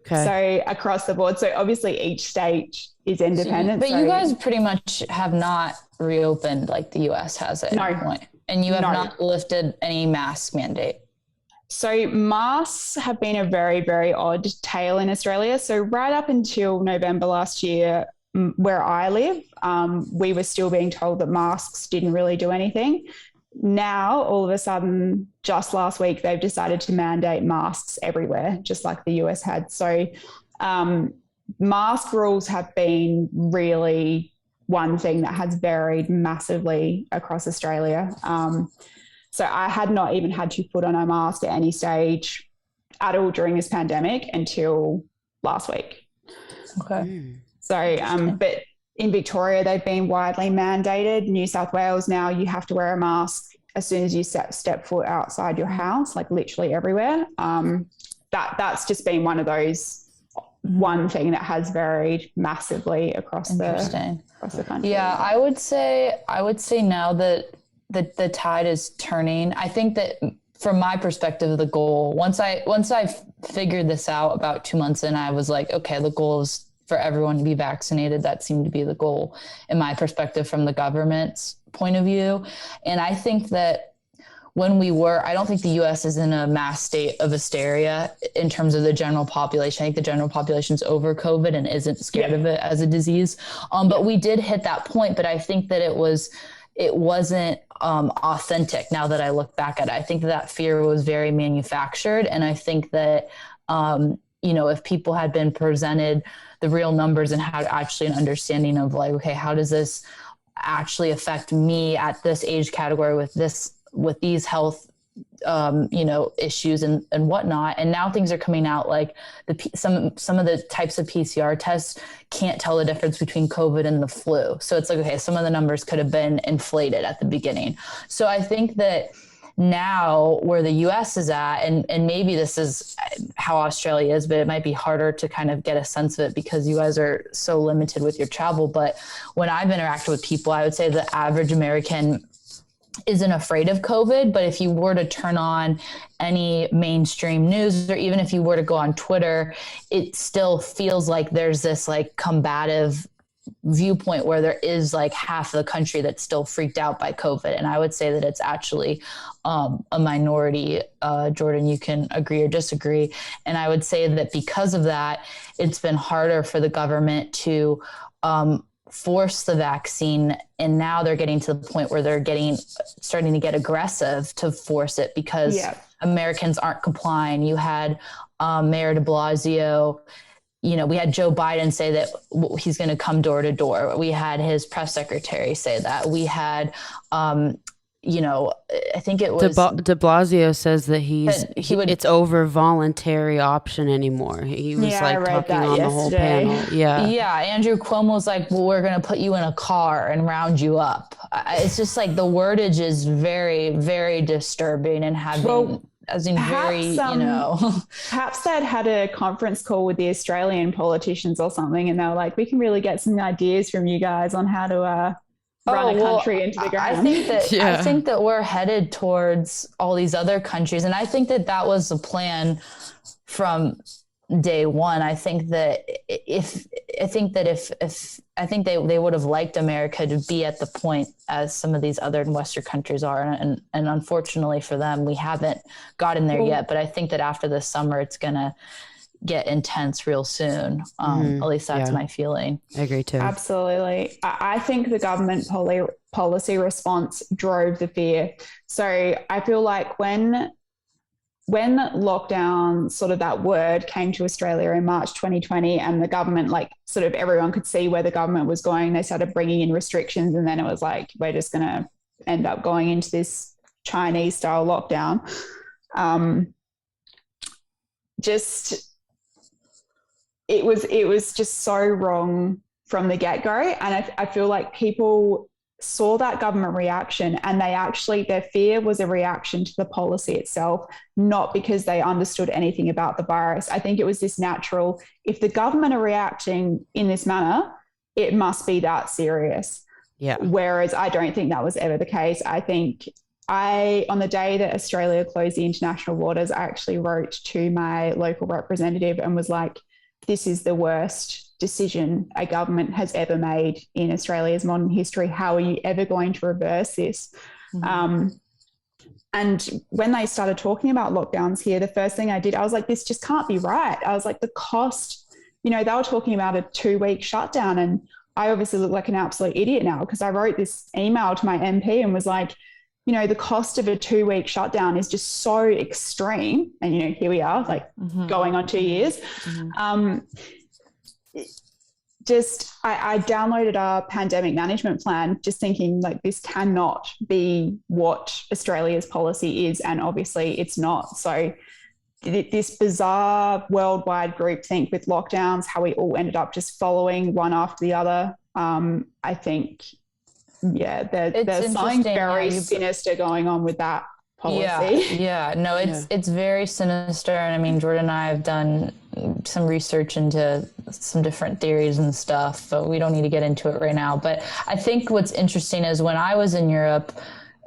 Okay. So across the board. So obviously each state is independent. But you guys pretty much have not reopened like the US has at any point. And you have not lifted any mask mandate. So masks have been a very, very odd tale in Australia. So right up until November last year, where I live, we were still being told that masks didn't really do anything. Now, all of a sudden, just last week, they've decided to mandate masks everywhere, just like the US had. So mask rules have been really one thing that has varied massively across Australia. So I had not even had to put on a mask at any stage at all during this pandemic until last week. Okay. So, but in Victoria, they've been widely mandated. New South Wales, now you have to wear a mask as soon as you step foot outside your house, like literally everywhere. That's just been one thing that has varied massively across the country. Yeah, I would say now that the tide is turning. I think that from my perspective, the goal, once I figured this out about 2 months in, I was like, okay, the goal is for everyone to be vaccinated. That seemed to be the goal in my perspective from the government's point of view. And I think that I don't think the US is in a mass state of hysteria in terms of the general population. I think the general population's over COVID and isn't scared of it as a disease. But we did hit that point, but I think that it wasn't authentic now that I look back at it. I think that fear was very manufactured. And I think that, if people had been presented the real numbers and had actually an understanding of like, okay, how does this actually affect me at this age category with these health issues and whatnot. And now things are coming out like some of the types of PCR tests can't tell the difference between COVID and the flu. So it's like, okay, some of the numbers could have been inflated at the beginning. So I think that now where the US is at, and maybe this is how Australia is, but it might be harder to kind of get a sense of it because you guys are so limited with your travel. But when I've interacted with people, I would say the average American isn't afraid of COVID, but if you were to turn on any mainstream news, or even if you were to go on Twitter, it still feels like there's this like combative viewpoint where there is like half the country that's still freaked out by COVID. And I would say that it's actually a minority. Jordan, you can agree or disagree. And I would say that because of that, it's been harder for the government to force the vaccine, and now they're getting to the point where they're starting to get aggressive to force it because Americans aren't complying. You had Mayor de Blasio, we had Joe Biden say that he's going to come door to door. We had his press secretary say that. We had I think it was de Blasio says that it's over voluntary option anymore. He was talking on the whole panel. Yeah. Andrew Cuomo was like, well, we're going to put you in a car and round you up. It's just like the wordage is very, very disturbing and perhaps they'd had a conference call with the Australian politicians or something, and they were like, we can really get some ideas from you guys on how to run a country into the ground. I think that we're headed towards all these other countries. And I think that was the plan from day one. I think that if they would have liked America to be at the point as some of these other Western countries are. And unfortunately for them, we haven't gotten there yet. But I think that after this summer, it's going to get intense real soon. At least that's my feeling. I agree too. Absolutely. I think the government policy response drove the fear. So I feel like when lockdown, sort of that word came to Australia in March 2020, and the government, like sort of everyone could see where the government was going, they started bringing in restrictions, and then it was like, we're just going to end up going into this Chinese style lockdown. It was just so wrong from the get-go. And I feel like people saw that government reaction, and their fear was a reaction to the policy itself, not because they understood anything about the virus. I think it was this natural, if the government are reacting in this manner, it must be that serious. Yeah. Whereas I don't think that was ever the case. I think on the day that Australia closed the international waters, I actually wrote to my local representative and was like, this is the worst decision a government has ever made in Australia's modern history. How are you ever going to reverse this? And when they started talking about lockdowns here, the first thing I did, I was like, this just can't be right. I was like, the cost, they were talking about a 2-week shutdown, and I obviously look like an absolute idiot now because I wrote this email to my MP and was like, the cost of a 2-week shutdown is just so extreme. And, here we are, like going on 2 years. I downloaded our pandemic management plan, just thinking like, this cannot be what Australia's policy is. And obviously it's not. So this bizarre worldwide groupthink with lockdowns, how we all ended up just following one after the other. I think, there's something very sinister going on with that policy. Yeah. No, it's very sinister. And I mean, Jordan and I have done some research into some different theories and stuff, but we don't need to get into it right now. But I think what's interesting is when I was in Europe,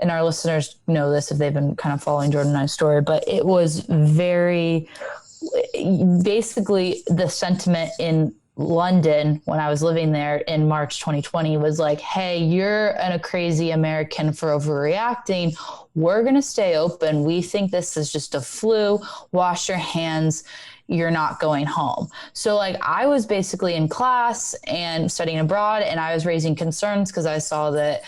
and our listeners know this if they've been kind of following Jordan and I's story, but it was basically the sentiment in London when I was living there in March 2020 was like, hey, you're a crazy American for overreacting. We're going to stay open. We think this is just a flu. Wash your hands. You're not going home. So like I was basically in class and studying abroad, and I was raising concerns because I saw that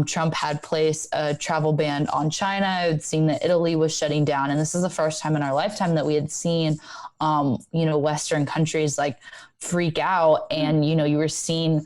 Trump had placed a travel ban on China. I had seen that Italy was shutting down. And this is the first time in our lifetime that we had seen, Western countries like freak out. And, you were seeing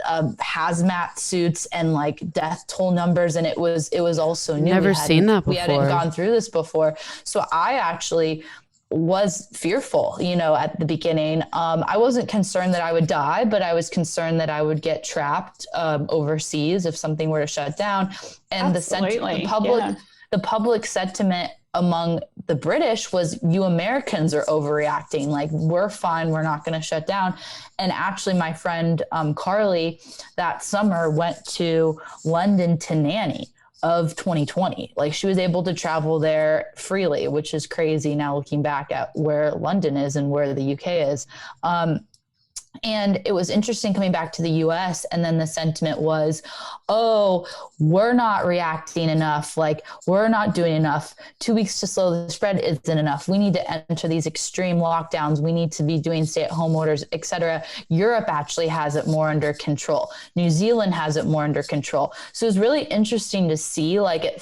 hazmat suits and like death toll numbers. And it was also new. Never seen that before. We hadn't gone through this before. So I actually was fearful, at the beginning. I wasn't concerned that I would die, but I was concerned that I would get trapped overseas if something were to shut down. And the public sentiment among the British was, you Americans are overreacting. Like, we're fine. We're not going to shut down. And actually my friend Carly that summer went to London to nanny of 2020. Like, she was able to travel there freely, which is crazy now looking back at where London is and where the UK is. And it was interesting coming back to the US, and then the sentiment was, oh, we're not reacting enough. Like, we're not doing enough. 2 weeks to slow the spread isn't enough. We need to enter these extreme lockdowns. We need to be doing stay-at-home orders, etc. Europe actually has it more under control. New Zealand has it more under control. So it was really interesting to see. Like, it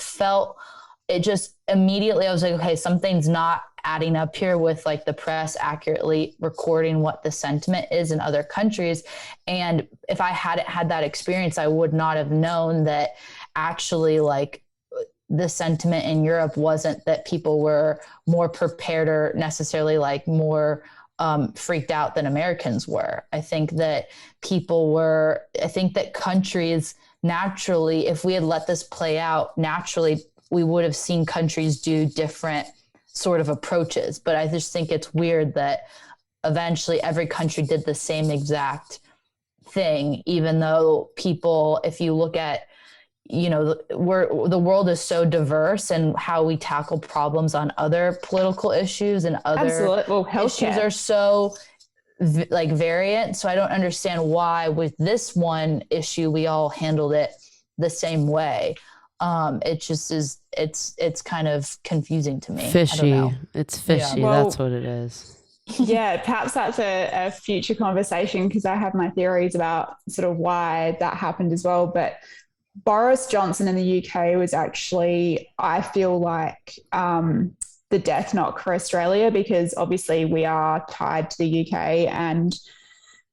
just immediately, I was like, okay, something's not adding up here with like the press accurately recording what the sentiment is in other countries. And if I hadn't had that experience, I would not have known that actually like the sentiment in Europe wasn't that people were more prepared or necessarily like more freaked out than Americans were. I think that countries naturally, if we had let this play out naturally, we would have seen countries do different sort of approaches. But I just think it's weird that eventually every country did the same exact thing, even though people, if you look at, the world is so diverse, and how we tackle problems on other political issues and other issues are so like variant. So I don't understand why with this one issue we all handled it the same way. It just is, it's kind of confusing to me. Fishy. It's fishy. Yeah. That's what it is. Yeah, perhaps that's a future conversation, because I have my theories about sort of why that happened as well. But Boris Johnson in the UK was actually, I feel like, the death knock for Australia, because obviously we are tied to the UK. And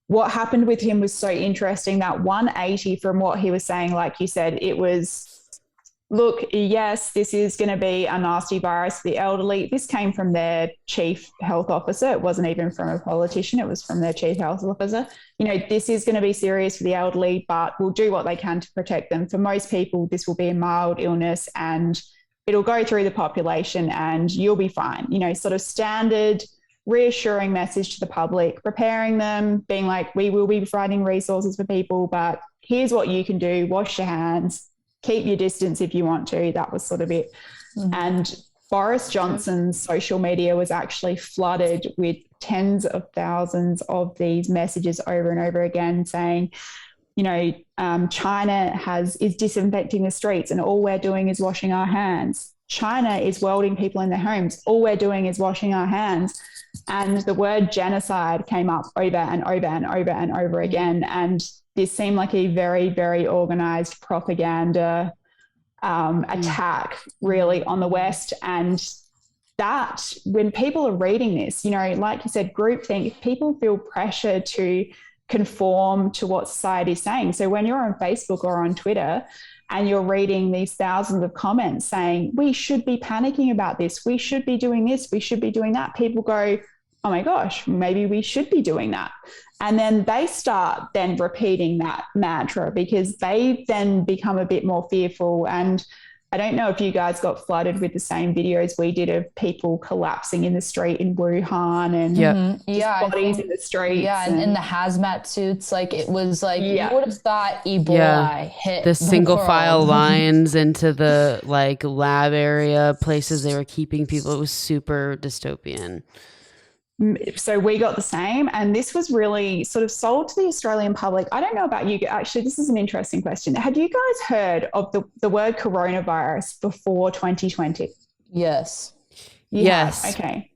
what happened with him was so interesting, that 180 from what he was saying, like you said, it was, look, yes, this is going to be a nasty virus for the elderly. This came from their chief health officer. It wasn't even from a politician. It was from their chief health officer. This is going to be serious for the elderly, but we'll do what they can to protect them. For most people, this will be a mild illness and it'll go through the population and you'll be fine. Sort of standard reassuring message to the public, preparing them, being like, we will be providing resources for people, but here's what you can do. Wash your hands. Keep your distance if you want to. That was sort of it. Mm-hmm. And Boris Johnson's social media was actually flooded with tens of thousands of these messages over and over again saying, China is disinfecting the streets and all we're doing is washing our hands. China is welding people in their homes. All we're doing is washing our hands. And the word genocide came up over and over and over and over again. And this seemed like a very, very organized propaganda attack, really, on the West. And that, when people are reading this, like you said, groupthink, people feel pressure to conform to what society is saying. So when you're on Facebook or on Twitter and you're reading these thousands of comments saying, we should be panicking about this, we should be doing this, we should be doing that, people go, oh my gosh, maybe we should be doing that. And then they start then repeating that mantra, because they then become a bit more fearful. And I don't know if you guys got flooded with the same videos we did of people collapsing in the street in Wuhan and bodies in the streets. Yeah, and in the hazmat suits. Like, it was like, you would have thought Ebola hit the single file lines into the like lab area, places they were keeping people. It was super dystopian. So we got the same, and this was really sort of sold to the Australian public. I don't know about you. Actually, this is an interesting question. Had you guys heard of the word coronavirus before 2020? Yes. Yes. Okay.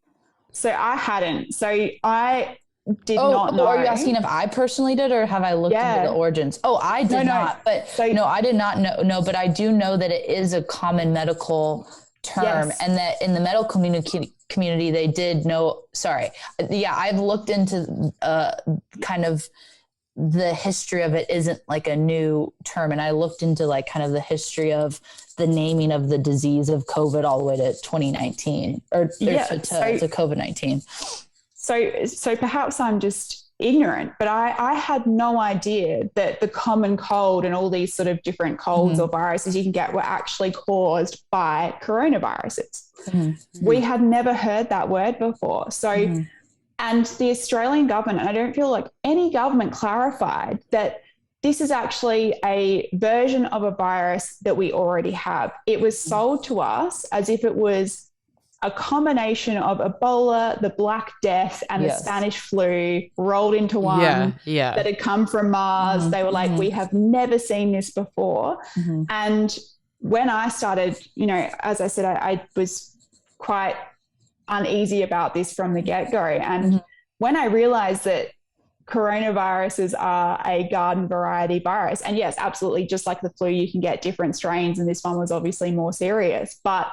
So I hadn't. So I did not know. Are you asking if I personally did, or have I looked into the origins? Oh, I did not. But I did not know. No, but I do know that it is a common medical term, and that in the medical community they did know. I've looked into kind of the history of it. Isn't like a new term, and I looked into like kind of the history of the naming of the disease of COVID all the way to 2019 to COVID-19. So perhaps I'm just ignorant, but I had no idea that the common cold and all these sort of different colds or viruses you can get were actually caused by coronaviruses. We had never heard that word before. So, and the Australian government, and I don't feel like any government clarified that this is actually a version of a virus that we already have. It was sold to us as if it was a combination of Ebola, the Black Death, and the Spanish flu rolled into one that had come from Mars. They were like, we have never seen this before. And when I started, as I said, I was quite uneasy about this from the get-go. And when I realized that coronaviruses are a garden variety virus, and yes, absolutely, just like the flu, you can get different strains, and this one was obviously more serious. But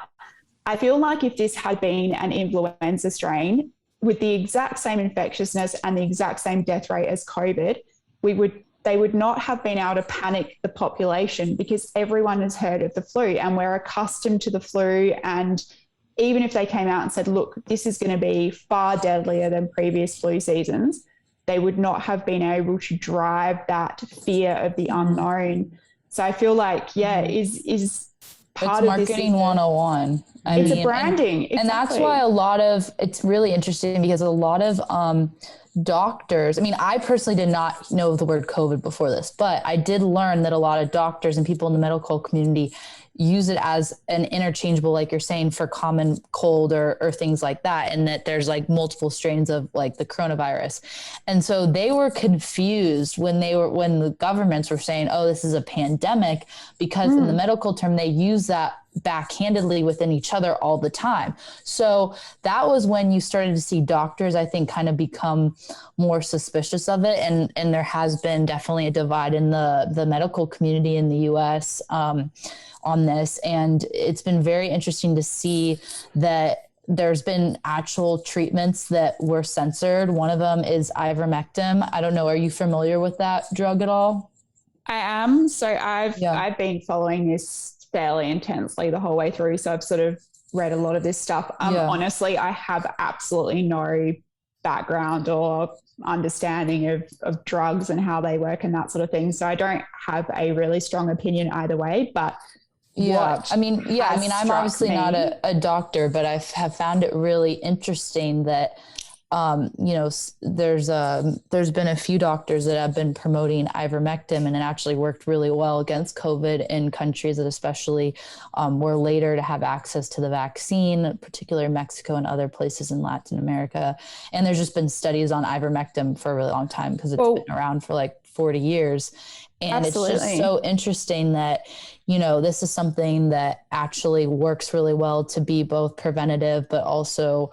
I feel like if this had been an influenza strain with the exact same infectiousness and the exact same death rate as COVID, they would not have been able to panic the population, because everyone has heard of the flu and we're accustomed to the flu. And even if they came out and said, look, this is going to be far deadlier than previous flu seasons, they would not have been able to drive that fear of the unknown. So I feel like, is part it's of this. Marketing 101. It's a branding. And that's why it's really interesting because a lot of doctors, I mean, I personally did not know the word COVID before this, but I did learn that a lot of doctors and people in the medical community use it as an interchangeable, like you're saying, for common cold or things like that. And that there's like multiple strains of like the coronavirus. And so they were confused when the governments were saying, oh, this is a pandemic, because in the medical term, they use that backhandedly within each other all the time. So that was when you started to see doctors, I think, kind of become more suspicious of it. And there has been definitely a divide in the medical community in the US on this. And it's been very interesting to see that there's been actual treatments that were censored. One of them is ivermectin. I don't know. Are you familiar with that drug at all? I am. So I've been following this fairly intensely the whole way through. So I've sort of read a lot of this stuff. Honestly, I have absolutely no background or understanding of drugs and how they work and that sort of thing. So I don't have a really strong opinion either way, but I'm obviously not a doctor, but I have found it really interesting that, there's been a few doctors that have been promoting ivermectin, and it actually worked really well against COVID in countries that especially were later to have access to the vaccine, particularly Mexico and other places in Latin America. And there's just been studies on ivermectin for a really long time because it's been around for like 40 years. And Absolutely. It's just so interesting that, this is something that actually works really well to be both preventative, but also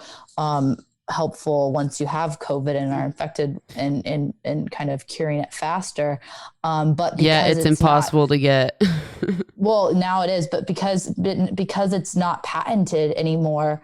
helpful once you have COVID and are infected and kind of curing it faster. But it's impossible to get. Well, now it is, but because it's not patented anymore,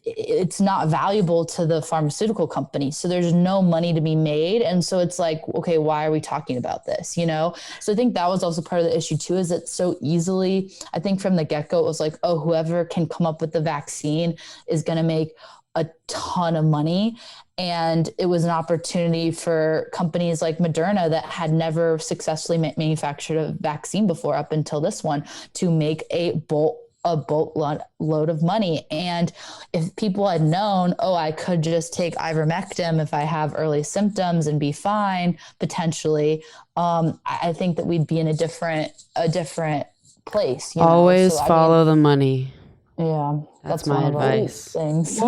it's not valuable to the pharmaceutical company. So there's no money to be made. And so it's like, okay, why are we talking about this? So I think that was also part of the issue too, is that so easily, I think from the get-go, it was like, oh, whoever can come up with the vaccine is going to make a ton of money. And it was an opportunity for companies like Moderna that had never successfully manufactured a vaccine before up until this one to make a boatload of money. And if people had known, I could just take ivermectin if I have early symptoms and be fine, potentially, I think that we'd be in a different place. Always follow the money. Yeah, that's my advice. Things.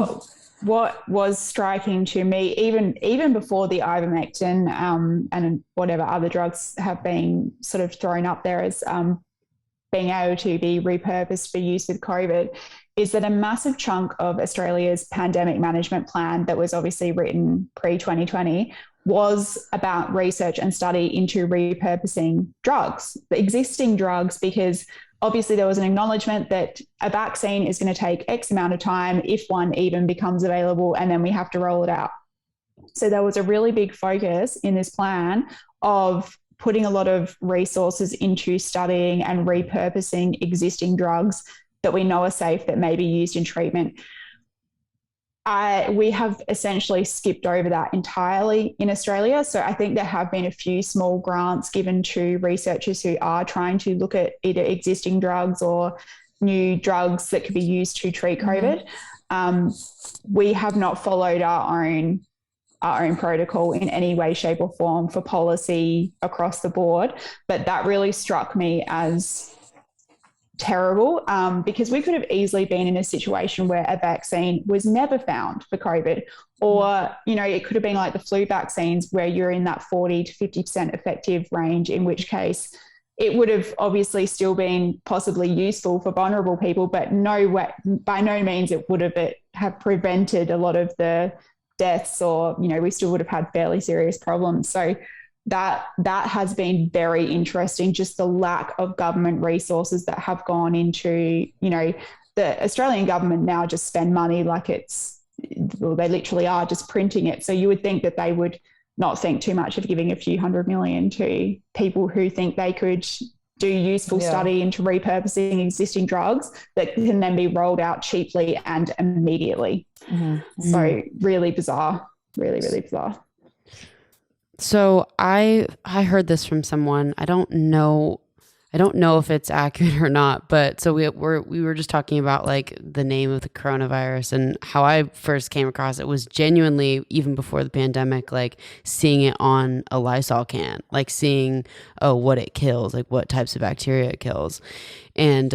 What was striking to me, even before the ivermectin and whatever other drugs have been sort of thrown up there as being able to be repurposed for use with COVID, is that a massive chunk of Australia's pandemic management plan that was obviously written pre-2020 was about research and study into repurposing drugs, the existing drugs, because obviously there was an acknowledgement that a vaccine is going to take X amount of time, if one even becomes available, and then we have to roll it out. So there was a really big focus in this plan of putting a lot of resources into studying and repurposing existing drugs that we know are safe, that may be used in treatment. We have essentially skipped over that entirely in Australia. So I think there have been a few small grants given to researchers who are trying to look at either existing drugs or new drugs that could be used to treat COVID. We have not followed our own protocol in any way, shape or form for policy across the board. But that really struck me as terrible, because we could have easily been in a situation where a vaccine was never found for COVID, or, it could have been like the flu vaccines where you're in that 40 to 50% effective range, in which case it would have obviously still been possibly useful for vulnerable people, but by no means it would have prevented a lot of the deaths, or, we still would have had fairly serious problems. So that has been very interesting, just the lack of government resources that have gone into, the Australian government now just spend money like they literally are just printing it. So you would think that they would not think too much of giving a few $100 million to people who think they could do useful study into repurposing existing drugs that can then be rolled out cheaply and immediately. So really bizarre, really, really bizarre. So I heard this from someone. I don't know I don't know if it's accurate or not, but so we were just talking about like the name of the coronavirus, and how I first came across it was genuinely, even before the pandemic, like seeing it on a Lysol can, like seeing, oh, what it kills, like what types of bacteria it kills. And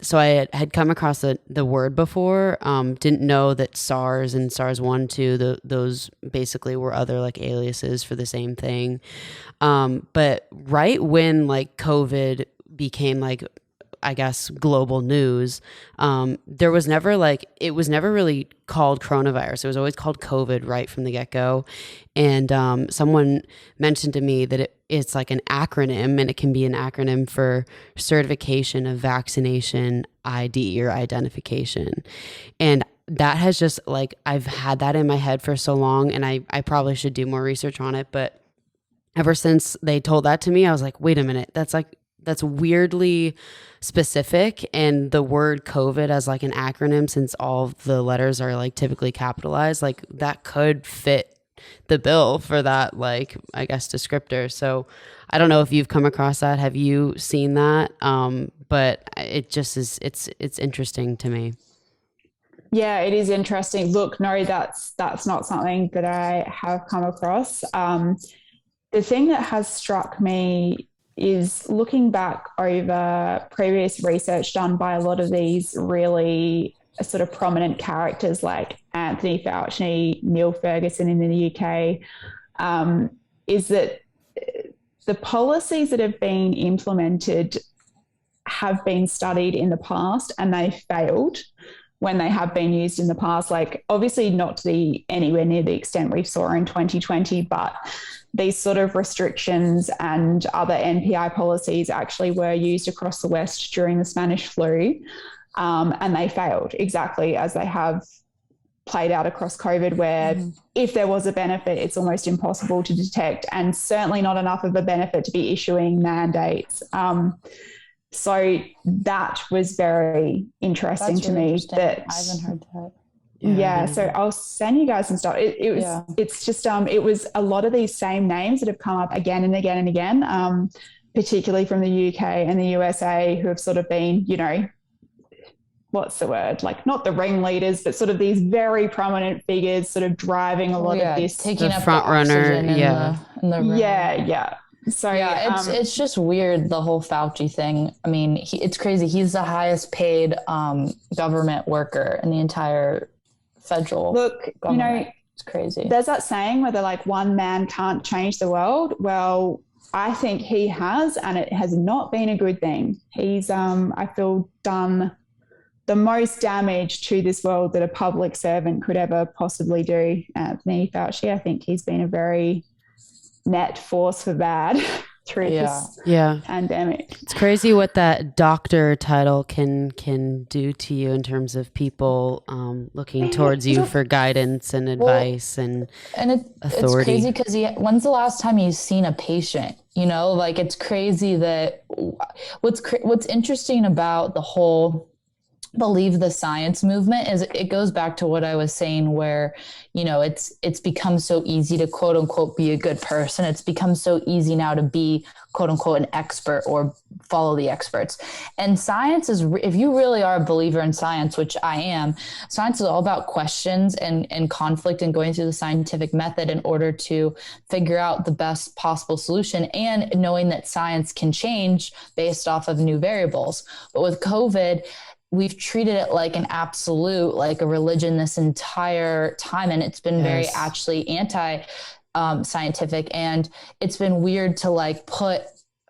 so I had come across the word before, didn't know that SARS and SARS-1, 2, those basically were other like aliases for the same thing. But right when like COVID became like, I guess, global news, there was never like, it was never really called coronavirus. It was always called COVID right from the get-go. And someone mentioned to me that it's like an acronym, and it can be an acronym for certification of vaccination ID or identification. And that has just like, I've had that in my head for so long, and I probably should do more research on it. But ever since they told that to me, I was like, wait a minute, that's weirdly specific. And the word COVID as like an acronym, since all of the letters are like typically capitalized, like that could fit the bill for that, like, I guess, descriptor. So I don't know if you've come across that. Have you seen that? But it just is, it's interesting to me. Yeah, it is interesting. Look, no, that's not something that I have come across. The thing that has struck me is looking back over previous research done by a lot of these really sort of prominent characters like Anthony Fauci, Neil Ferguson in the UK, is that the policies that have been implemented have been studied in the past, and they failed when they have been used in the past. Like, obviously not to anywhere near the extent we saw in 2020, but these sort of restrictions and other NPI policies actually were used across the West during the Spanish flu, and they failed exactly as they have played out across COVID, where if there was a benefit, it's almost impossible to detect, and certainly not enough of a benefit to be issuing mandates. So that was very interesting to me. That I haven't heard that. Yeah, so I'll send you guys some stuff. It's just it was a lot of these same names that have come up again and again and again, particularly from the UK and the USA, who have sort of been, you know, what's the word? Like, not the ringleaders, but sort of these very prominent figures sort of driving a lot of this. Taking the up front the runner, in the room. Yeah. So yeah, it's just weird, the whole Fauci thing. I mean, it's crazy. He's the highest paid government worker in the entire federal government. You know, it's crazy. There's that saying where they're like, one man can't change the world. Well, I think he has, and it has not been a good thing. He's, I feel, done the most damage to this world that a public servant could ever possibly do. Anthony Fauci, I think he's been a very net force for bad through this pandemic. It's crazy what that doctor title can do to you in terms of people looking towards you for guidance and advice and authority. It's crazy because when's the last time you've seen a patient? You know, like, it's crazy that what's interesting about the whole believe the science movement is it goes back to what I was saying, where, you know, it's become so easy to quote unquote be a good person. It's become so easy now to be quote unquote an expert or follow the experts. And science is, if you really are a believer in science, which I am, science is all about questions and conflict and going through the scientific method in order to figure out the best possible solution, and knowing that science can change based off of new variables. But with COVID, we've treated it like an absolute, like a religion this entire time. And it's been very actually anti-scientific. And it's been weird to like put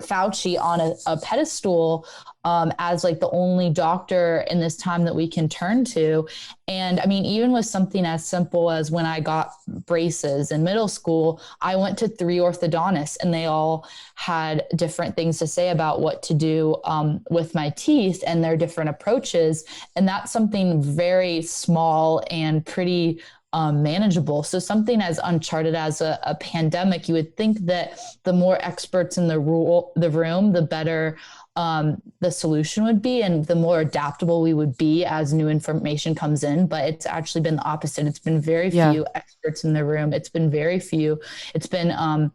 Fauci on a pedestal as like the only doctor in this time that we can turn to. And I mean, even with something as simple as when I got braces in middle school, I went to 3 orthodontists, and they all had different things to say about what to do with my teeth and their different approaches. And that's something very small and pretty manageable. So something as uncharted as a pandemic, you would think that the more experts in the room, the better the solution would be, and the more adaptable we would be as new information comes in. But it's actually been the opposite. It's been very few experts in the room. It's been very few. It's been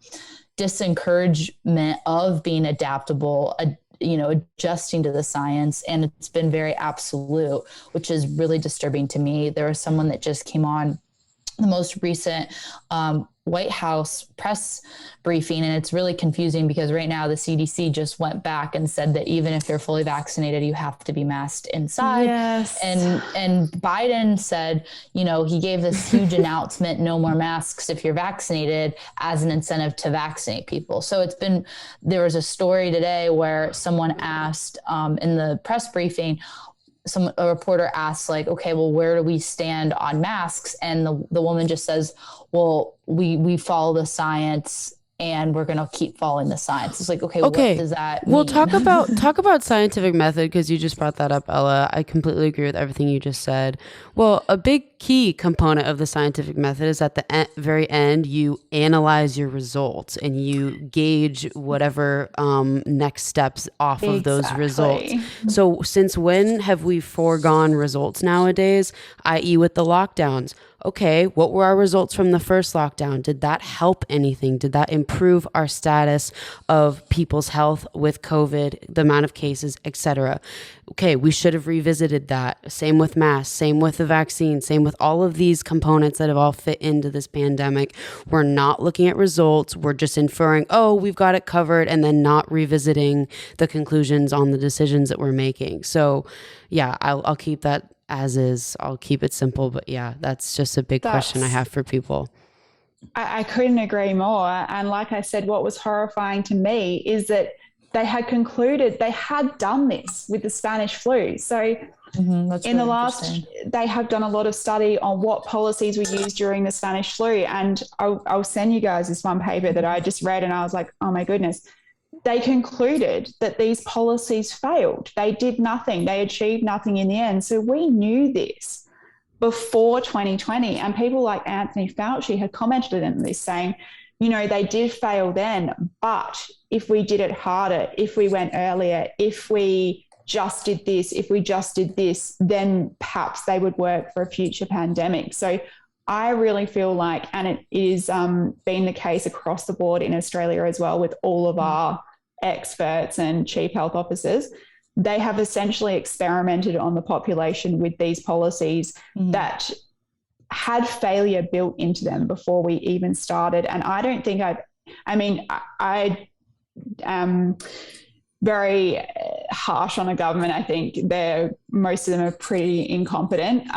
disencouragement of being adaptable, adjusting to the science, and it's been very absolute, which is really disturbing to me. There was someone that just came on the most recent White House press briefing, and it's really confusing because right now the CDC just went back and said that even if you're fully vaccinated, you have to be masked inside. Yes. And Biden said, he gave this huge announcement, no more masks if you're vaccinated, as an incentive to vaccinate people. So there was a story today where someone asked in the press briefing, a reporter asks, like, okay, well, where do we stand on masks? And the woman just says, well, we follow the science and we're going to keep following the science. It's like, okay. What does that mean? Well, talk about scientific method, because you just brought that up, Ella. I completely agree with everything you just said. Well, a big key component of the scientific method is at the very end, you analyze your results and you gauge whatever next steps off of those results. So since when have we foregone results nowadays, i.e. with the lockdowns? Okay, what were our results from the first lockdown? Did that help anything? Did that improve our status of people's health with COVID, the amount of cases, etc.? Okay, we should have revisited that. Same with masks, same with the vaccine, same with all of these components that have all fit into this pandemic. We're not looking at results. We're just inferring, oh, we've got it covered, and then not revisiting the conclusions on the decisions that we're making. So yeah, I'll keep that as is. I'll keep it simple, but yeah, that's just a big question I have for people. I couldn't agree more. And like I said, what was horrifying to me is that they had concluded they had done this with the Spanish flu. So in the last, they have done a lot of study on what policies were used during the Spanish flu. And I'll send you guys this one paper that I just read, and I was like, oh my goodness. They concluded that these policies failed. They did nothing. They achieved nothing in the end. So we knew this before 2020. And people like Anthony Fauci had commented on this, saying, they did fail then, but if we did it harder, if we went earlier, if we just did this, then perhaps they would work for a future pandemic. So I really feel like, and it is been the case across the board in Australia as well, with all of our experts and chief health officers, they have essentially experimented on the population with these policies that had failure built into them before we even started. And I don't think I am very harsh on a government. I think most of them are pretty incompetent.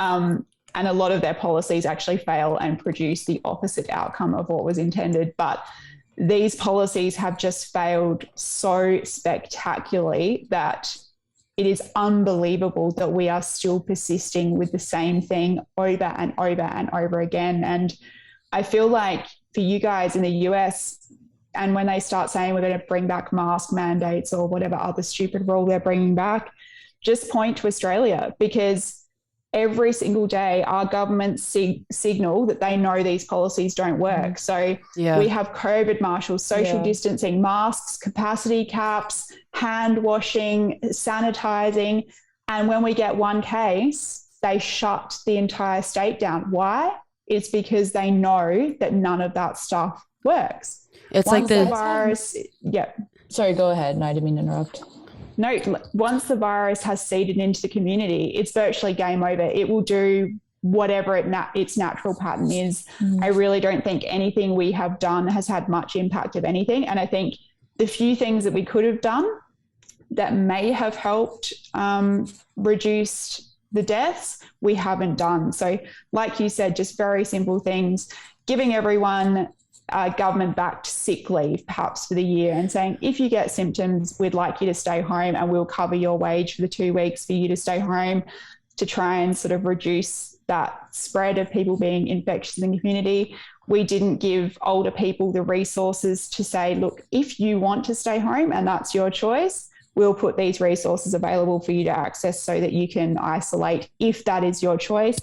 And a lot of their policies actually fail and produce the opposite outcome of what was intended. But these policies have just failed so spectacularly that it is unbelievable that we are still persisting with the same thing over and over and over again. And I feel like for you guys in the US, and when they start saying we're going to bring back mask mandates or whatever other stupid rule they're bringing back, just point to Australia, because every single day our government signal that they know these policies don't work. So we have COVID marshals, social distancing, masks, capacity caps, hand washing, sanitizing. And when we get one case, they shut the entire state down. Why? It's because they know that none of that stuff works. It's once like the virus. Yeah. Sorry, go ahead. No, I didn't mean to interrupt. No, once the virus has seeded into the community, it's virtually game over. It will do whatever its natural pattern is. I really don't think anything we have done has had much impact of anything. And I think the few things that we could have done that may have helped reduce the deaths, we haven't done. So like you said, just very simple things, giving everyone government-backed sick leave perhaps for the year, and saying, if you get symptoms, we'd like you to stay home and we'll cover your wage for the 2 weeks for you to stay home, to try and sort of reduce that spread of people being infectious in the community. We didn't give older people the resources to say, look, if you want to stay home and that's your choice, we'll put these resources available for you to access so that you can isolate if that is your choice.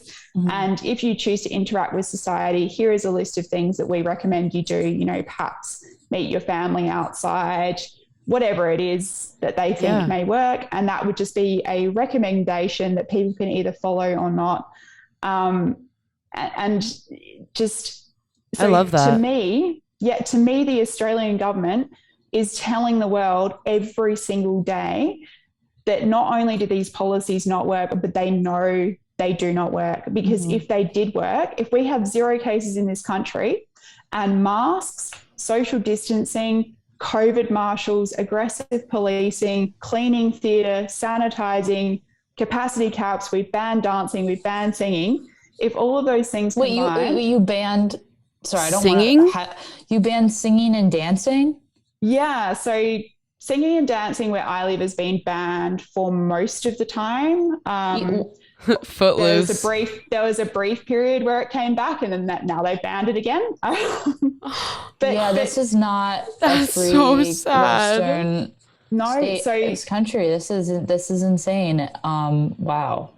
And if you choose to interact with society, here is a list of things that we recommend you do, perhaps meet your family outside, whatever it is that they think may work. And that would just be a recommendation that people can either follow or not. And just, so I love that. To me, the Australian government is telling the world every single day that not only do these policies not work, but they know they do not work. Because if they did work, if we have 0 cases in this country and masks, social distancing, COVID marshals, aggressive policing, cleaning theatre, sanitizing, capacity caps, we've banned dancing, we've banned singing. If all of those things combined... Wait, you banned... Sorry, I don't singing? You banned singing and dancing? Yeah, so singing and dancing where I live has been banned for most of the time. Footloose. There was a brief period where it came back, and then now they've banned it again. This is not that's a free so sad. Western this country. This is insane. Wow.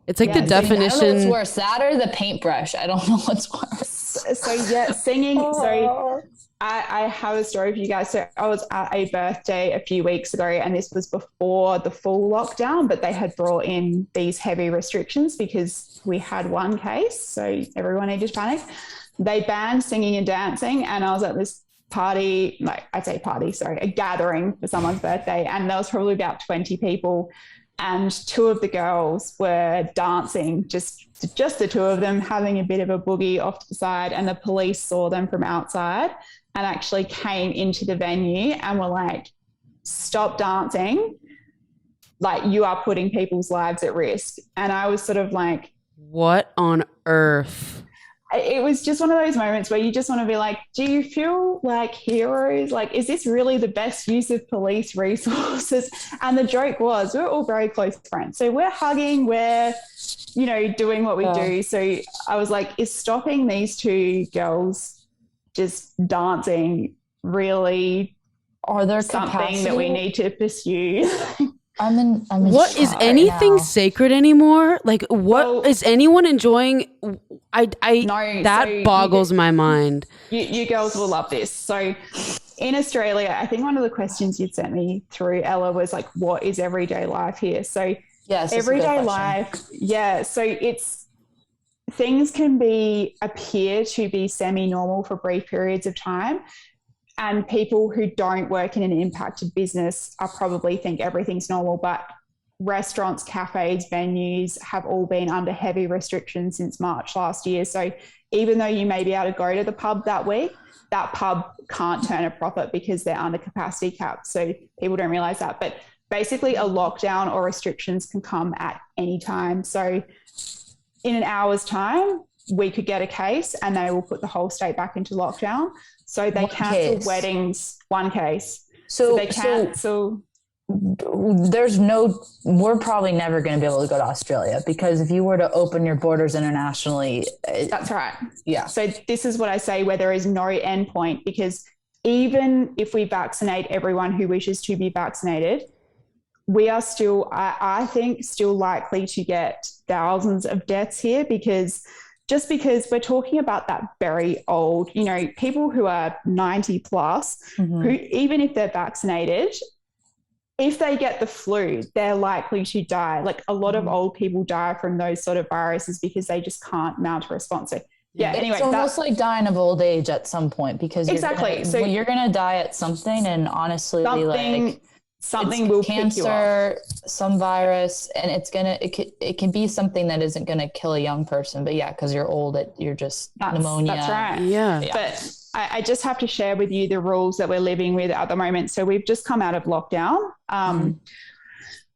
It's like the definition. I don't know what's worse, that or the paintbrush. I don't know what's worse. So yeah, singing. So I have a story for you guys. So I was at a birthday a few weeks ago, and this was before the full lockdown, but they had brought in these heavy restrictions because we had 1 case. So everyone needed to panic. They banned singing and dancing, and I was at this party, a gathering for someone's birthday, and there was probably about 20 people, and 2 of the girls were dancing, just the 2 of them, having a bit of a boogie off to the side, and the police saw them from outside and actually came into the venue and were like, stop dancing, like you are putting people's lives at risk. And I was sort of like, what on earth? It was just one of those moments where you just want to be like, do you feel like heroes? Like, is this really the best use of police resources? And the joke was, we're all very close friends. So we're hugging, we're, doing what we do. So I was like, is stopping these 2 girls just dancing really something that we need to pursue? I'm what is anything sacred anymore? Like, what is anyone enjoying? That boggles my mind. You girls will love this. So in Australia, I think one of the questions you'd sent me through, Ella, was like, what is everyday life here? So yes, everyday life. Yeah. So things can appear to be semi-normal for brief periods of time. And people who don't work in an impacted business probably think everything's normal, but restaurants, cafes, venues have all been under heavy restrictions since March last year. So even though you may be able to go to the pub that week, that pub can't turn a profit because they're under capacity caps. So people don't realize that. But basically a lockdown or restrictions can come at any time. So in an hour's time, we could get a case and they will put the whole state back into lockdown. So they cancel weddings, 1 case. So they cancel. We're probably never going to be able to go to Australia, because if you were to open your borders internationally. That's right. Yeah. So this is what I say, where there is no end point, because even if we vaccinate everyone who wishes to be vaccinated, we are still, I think, still likely to get thousands of deaths here, because we're talking about that very old, people who are 90 plus, who, even if they're vaccinated, if they get the flu, they're likely to die. Like a lot of old people die from those sort of viruses because they just can't mount a response. So it's almost like dying of old age at some point, because you're gonna die at something, and honestly, something will cancer, pick you up. Some virus, and it can be something that isn't gonna kill a young person, but because you're old, you're just pneumonia. That's right. Yeah. But I just have to share with you the rules that we're living with at the moment. So we've just come out of lockdown.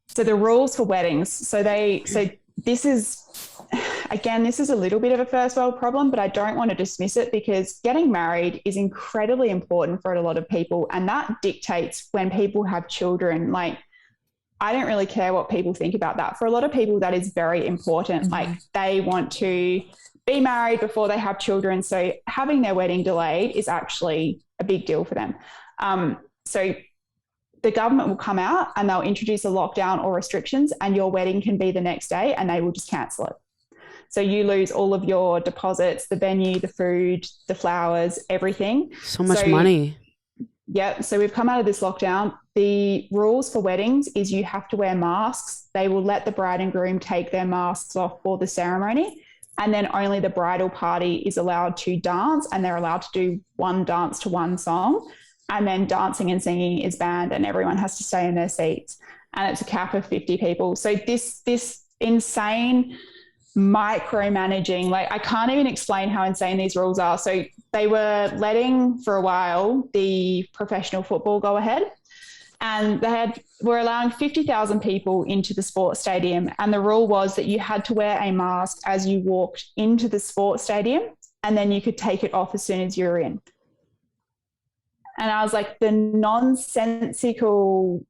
So the rules for weddings. So this is a little bit of a first world problem, but I don't want to dismiss it, because getting married is incredibly important for a lot of people. And that dictates when people have children. Like, I don't really care what people think about that. For a lot of people, that is very important. Like, they want to be married before they have children. So having their wedding delayed is actually a big deal for them. So the government will come out and they'll introduce a lockdown or restrictions, and your wedding can be the next day and they will just cancel it. So you lose all of your deposits, the venue, the food, the flowers, everything. So much money. Yep. So we've come out of this lockdown. The rules for weddings is you have to wear masks. They will let the bride and groom take their masks off for the ceremony. And then only the bridal party is allowed to dance, and they're allowed to do 1 dance to 1 song. and then dancing and singing is banned and everyone has to stay in their seats, and it's a cap of 50 people. So this insane micromanaging, like I can't even explain how insane these rules are. So they were letting for a while the professional football go ahead, and were allowing 50,000 people into the sports stadium, and the rule was that you had to wear a mask as you walked into the sports stadium, and then you could take it off as soon as you were in. And I was like, the nonsensical,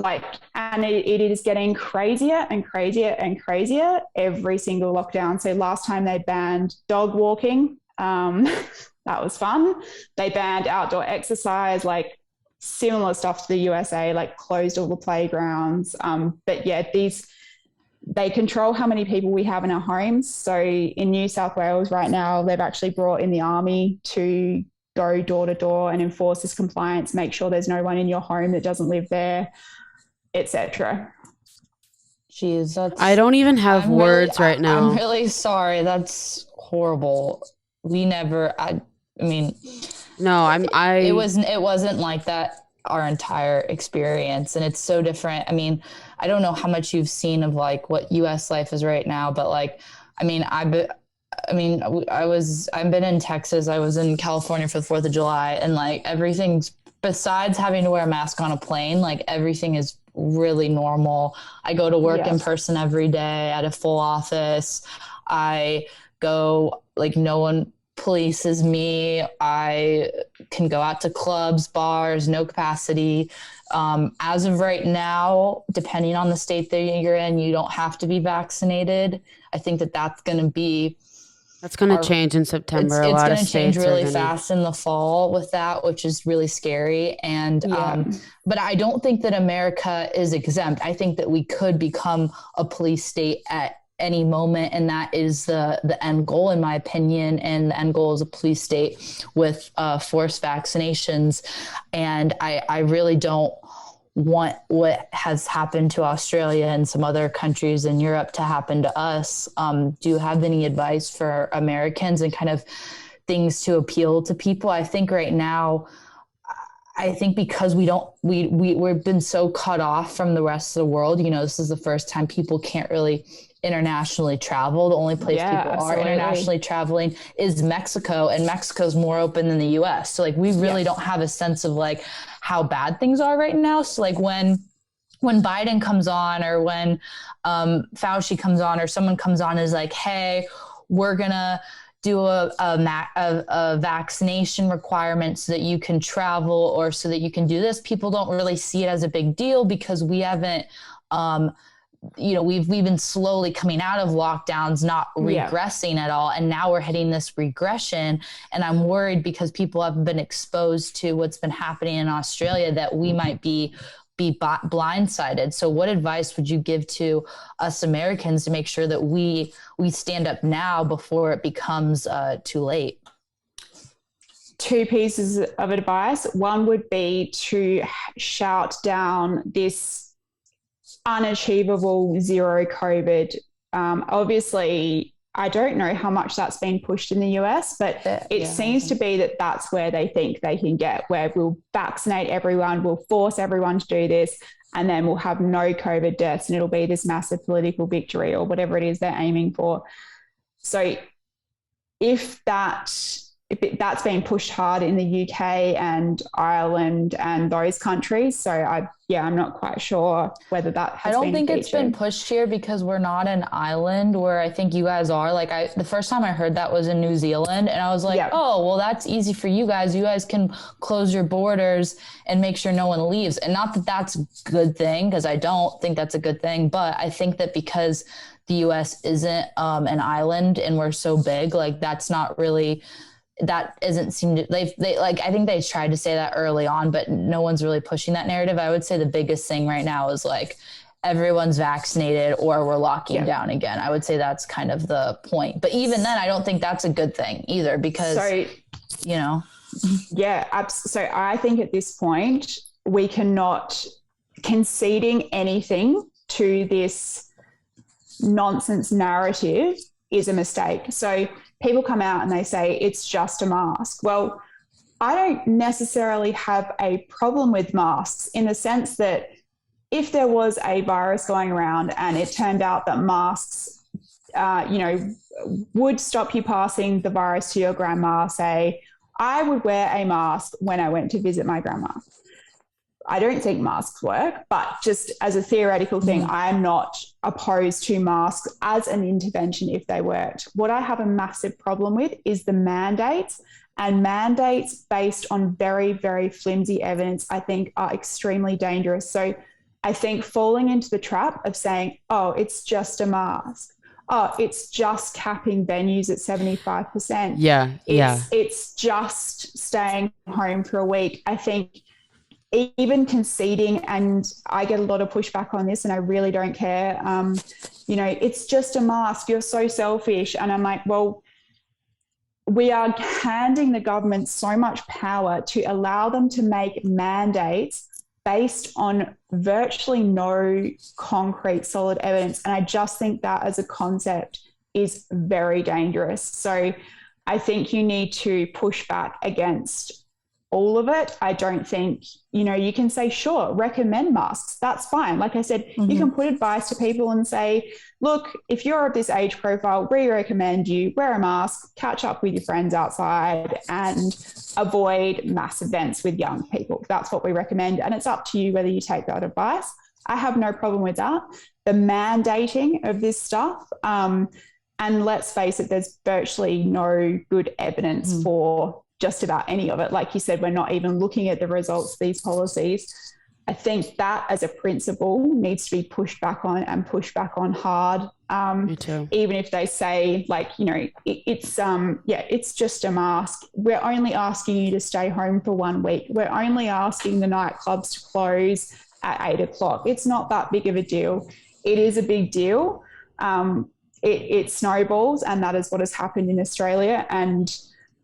and it is getting crazier and crazier and crazier every single lockdown. So last time they banned dog walking. That was fun. They banned outdoor exercise, like similar stuff to the USA, like closed all the playgrounds. But yeah, they control how many people we have in our homes. So in New South Wales right now, they've actually brought in the army to go door to door and enforce this compliance, make sure there's no one in your home that doesn't live there, etc. Jeez, I don't even have words right now. I'm really sorry. That's horrible. I mean, no, it wasn't like that our entire experience, and it's so different. I mean, I don't know how much you've seen of like what US life is right now, but like, I've been in Texas, I was in California for the 4th of July, and like everything's, besides having to wear a mask on a plane, like everything is really normal. I go to work in person every day at a full office. I go, like, no one polices me. I can go out to clubs, bars, no capacity. As of right now, depending on the state that you're in, you don't have to be vaccinated. I think that's going to be... That's going to change in September. It's going to change really fast in the fall with that, which is really scary. And but I don't think that America is exempt. I think that we could become a police state at any moment, and that is the end goal, in my opinion. And the end goal is a police state with forced vaccinations. And I really don't want what has happened to Australia and some other countries in Europe to happen to us. Do you have any advice for Americans and kind of things to appeal to people? I think right now, because we've been so cut off from the rest of the world, this is the first time people can't really internationally travel. The only place people are internationally traveling is Mexico, and Mexico's more open than the US. So like, we really don't have a sense of like how bad things are right now. So like when Biden comes on, or when Fauci comes on, or someone comes on is like, hey, we're gonna do a vaccination requirement so that you can travel, or so that you can do this, people don't really see it as a big deal, because we haven't we've been slowly coming out of lockdowns, not regressing at all. And now we're hitting this regression. And I'm worried, because people haven't been exposed to what's been happening in Australia, that we might be blindsided. So what advice would you give to us Americans to make sure that we stand up now before it becomes too late? 2 pieces of advice. One would be to shout down this unachievable zero COVID. Obviously, I don't know how much that's been pushed in the US, but it seems to be that that's where they think they can get, where we'll vaccinate everyone, we'll force everyone to do this, and then we'll have no COVID deaths, and it'll be this massive political victory, or whatever it is they're aiming for. So if that's been pushed hard in the UK and Ireland and those countries. So I'm not quite sure whether that has been I don't think featured. It's been pushed here, because we're not an island, where I think you guys are. Like, the first time I heard that was in New Zealand, and I was like, oh, well, that's easy for you guys. You guys can close your borders and make sure no one leaves. And not that that's a good thing, because I don't think that's a good thing, but I think that because the US isn't an island and we're so big, like that's not really... that isn't seem to, they like, I think they tried to say that early on, but no one's really pushing that narrative. I would say the biggest thing right now is like, everyone's vaccinated or we're locking down again. I would say that's kind of the point. But even then, I don't think that's a good thing either, because, So I think at this point, we cannot, conceding anything to this nonsense narrative is a mistake. So people come out and they say it's just a mask. Well, I don't necessarily have a problem with masks in the sense that if there was a virus going around and it turned out that masks, would stop you passing the virus to your grandma, say, I would wear a mask when I went to visit my grandma. I don't think masks work, but just as a theoretical thing, I'm not opposed to masks as an intervention if they worked. What I have a massive problem with is the mandates, and mandates based on very, very flimsy evidence, I think are extremely dangerous. So I think falling into the trap of saying, oh, it's just a mask. Oh, it's just capping venues at 75%. Yeah. It's just staying home for a week. I think even conceding, and I get a lot of pushback on this and I really don't care, it's just a mask, you're so selfish. And I'm like, well, we are handing the government so much power to allow them to make mandates based on virtually no concrete solid evidence. And I just think that as a concept is very dangerous. So I think you need to push back against all of it. I don't think, you can say, sure, recommend masks. That's fine. Like I said, you can put advice to people and say, look, if you're of this age profile, we recommend you wear a mask, catch up with your friends outside, and avoid mass events with young people. That's what we recommend. And it's up to you whether you take that advice. I have no problem with that. The mandating of this stuff, and let's face it, there's virtually no good evidence for just about any of it. Like you said, we're not even looking at the results of these policies. I think that as a principle needs to be pushed back on and pushed back on hard. Me too. Even if they say it's just a mask. We're only asking you to stay home for 1 week. We're only asking the nightclubs to close at 8:00. It's not that big of a deal. It is a big deal. It snowballs, and that is what has happened in Australia. And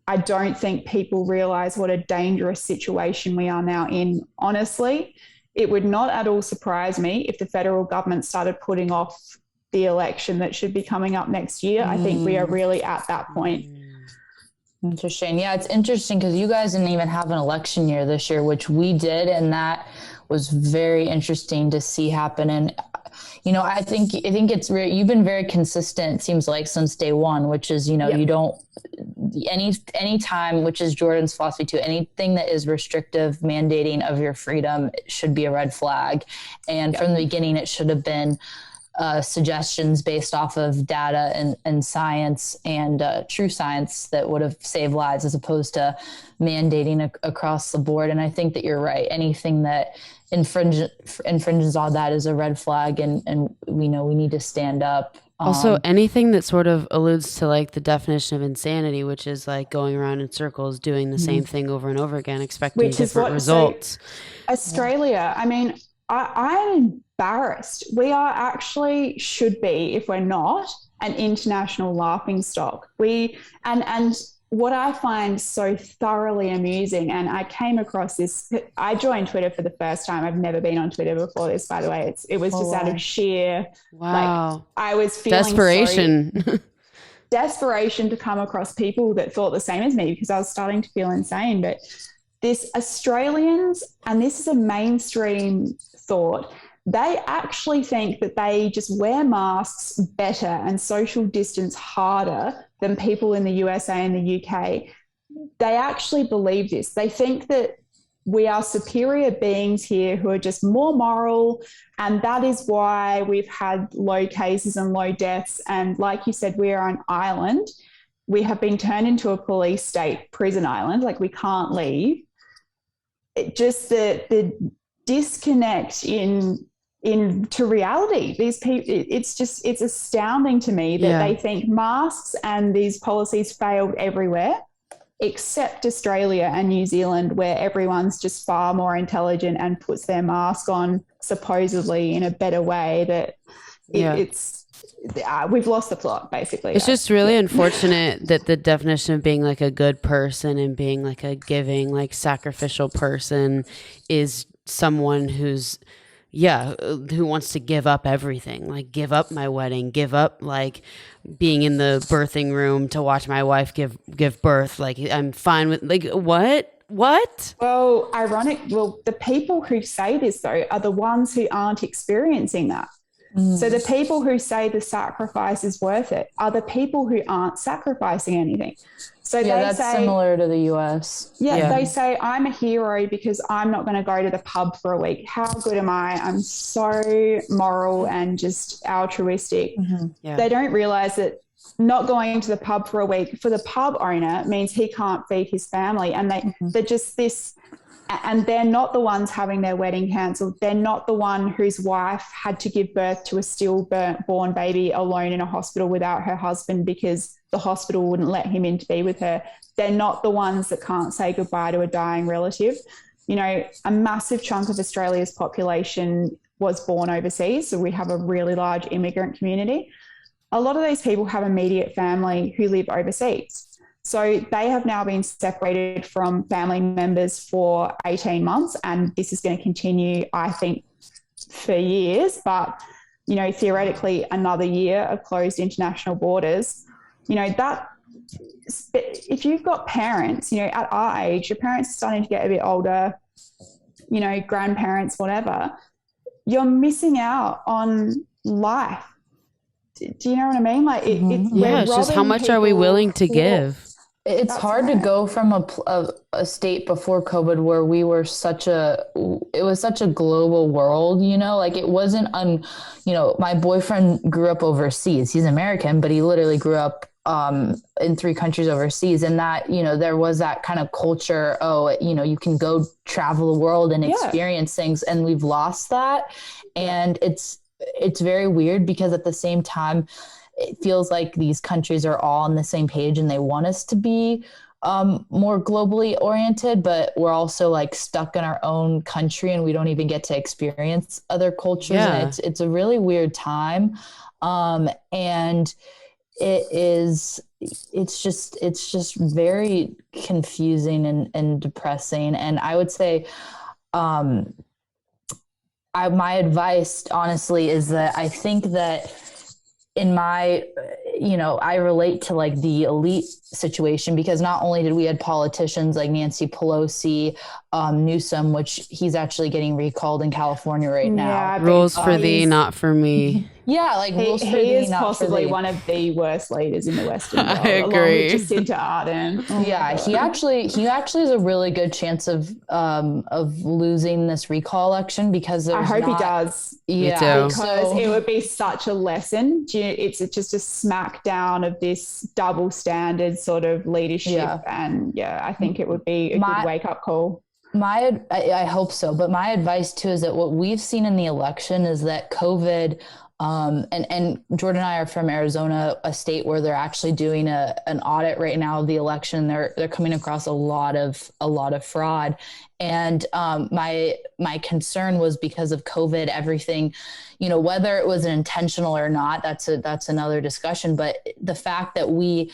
I don't think people realise what a dangerous situation we are now in. Honestly, it would not at all surprise me if the federal government started putting off the election that should be coming up next year. I think we are really at that point. Interesting. Yeah, it's interesting because you guys didn't even have an election year this year, which we did, and that was very interesting to see happen. And I think it's you've been very consistent, it seems like, since day one, which is, you don't, any time, which is Jordan's philosophy too, anything that is restrictive, mandating of your freedom should be a red flag. And from the beginning, it should have been suggestions based off of data and science and true science that would have saved lives, as opposed to mandating across the board. And I think that you're right. Anything that infringes on that is a red flag, and we know we need to stand up. Also, anything that sort of alludes to like the definition of insanity, which is like going around in circles, doing the same thing over and over again, expecting different results. So Australia, I mean, I'm embarrassed. We are actually, should be, if we're not, an international laughing stock. And what I find so thoroughly amusing, and I came across this, I joined Twitter for the first time. I've never been on Twitter before this, by the way. It was just out of sheer, I was feeling desperation. Desperation to come across people that thought the same as me, because I was starting to feel insane. But this Australians, and this is a mainstream thought, they actually think that they just wear masks better and social distance harder than people in the USA and the UK. They actually believe this. They think that we are superior beings here who are just more moral, and that is why we've had low cases and low deaths. And like you said, we are an island. We have been turned into a police state prison island, like we can't leave. Just the disconnect to reality. These people, it's astounding to me that they think masks and these policies failed everywhere except Australia and New Zealand, where everyone's just far more intelligent and puts their mask on supposedly in a better way. That we've lost the plot, basically. It's just really unfortunate that the definition of being like a good person and being like a giving, like sacrificial person is someone who's who wants to give up everything, like give up my wedding, give up like being in the birthing room to watch my wife give birth. Like I'm fine with, like, what What? Well, the people who say this, though, are the ones who aren't experiencing that. So the people who say the sacrifice is worth it are the people who aren't sacrificing anything. So that's similar to the US. They say, I'm a hero because I'm not going to go to the pub for a week. How good am I? I'm so moral and just altruistic. They don't realize that not going to the pub for a week for the pub owner means he can't feed his family. And they're just this, and they're not the ones having their wedding cancelled. They're not the one whose wife had to give birth to a stillborn baby alone in a hospital without her husband because the hospital wouldn't let him in to be with her. They're not the ones that can't say goodbye to a dying relative. You know, a massive chunk of Australia's population was born overseas, so we have a really large immigrant community. A lot of these people have immediate family who live overseas. So they have now been separated from family members for 18 months, and this is going to continue, I think, for years. But, you know, theoretically, another year of closed international borders, you know, that if you've got parents, you know, at our age, your parents are starting to get a bit older, you know, grandparents, whatever, you're missing out on life. Do you know what I mean? Like, it's just how much are we willing to give? It's hard to go from a state before COVID where we were it was such a global world, you know, like it wasn't, you know, my boyfriend grew up overseas. He's American, but he literally grew up in 3 countries overseas. And that, you know, there was that kind of culture, you know, you can go travel the world and experience things. And we've lost that. And it's very weird because at the same time, it feels like these countries are all on the same page and they want us to be more globally oriented, but we're also like stuck in our own country and we don't even get to experience other cultures. Yeah. And it's a really weird time. And it's just very confusing and depressing. And I would say, my advice honestly is that I think that I relate to like the elite situation because not only did we had politicians like Nancy Pelosi, Newsom, which he's actually getting recalled in California right now. Rules for thee, not for me. Yeah, like rules for thee, he is not possibly for thee. one of the worst leaders in the Western world. I agree. Along with Jacinta Ardern. Yeah, he actually has a really good chance of losing this recall election because I hope he does. Yeah, because it would be such a lesson. It's just a smackdown of this double standard sort of leadership, and I think it would be a good wake up call. I hope so, but my advice too is that what we've seen in the election is that COVID. And Jordan and I are from Arizona, a state where they're actually doing an audit right now of the election. They're coming across a lot of fraud. And my concern was because of COVID, everything, you know, whether it was intentional or not, that's another discussion. But the fact that we,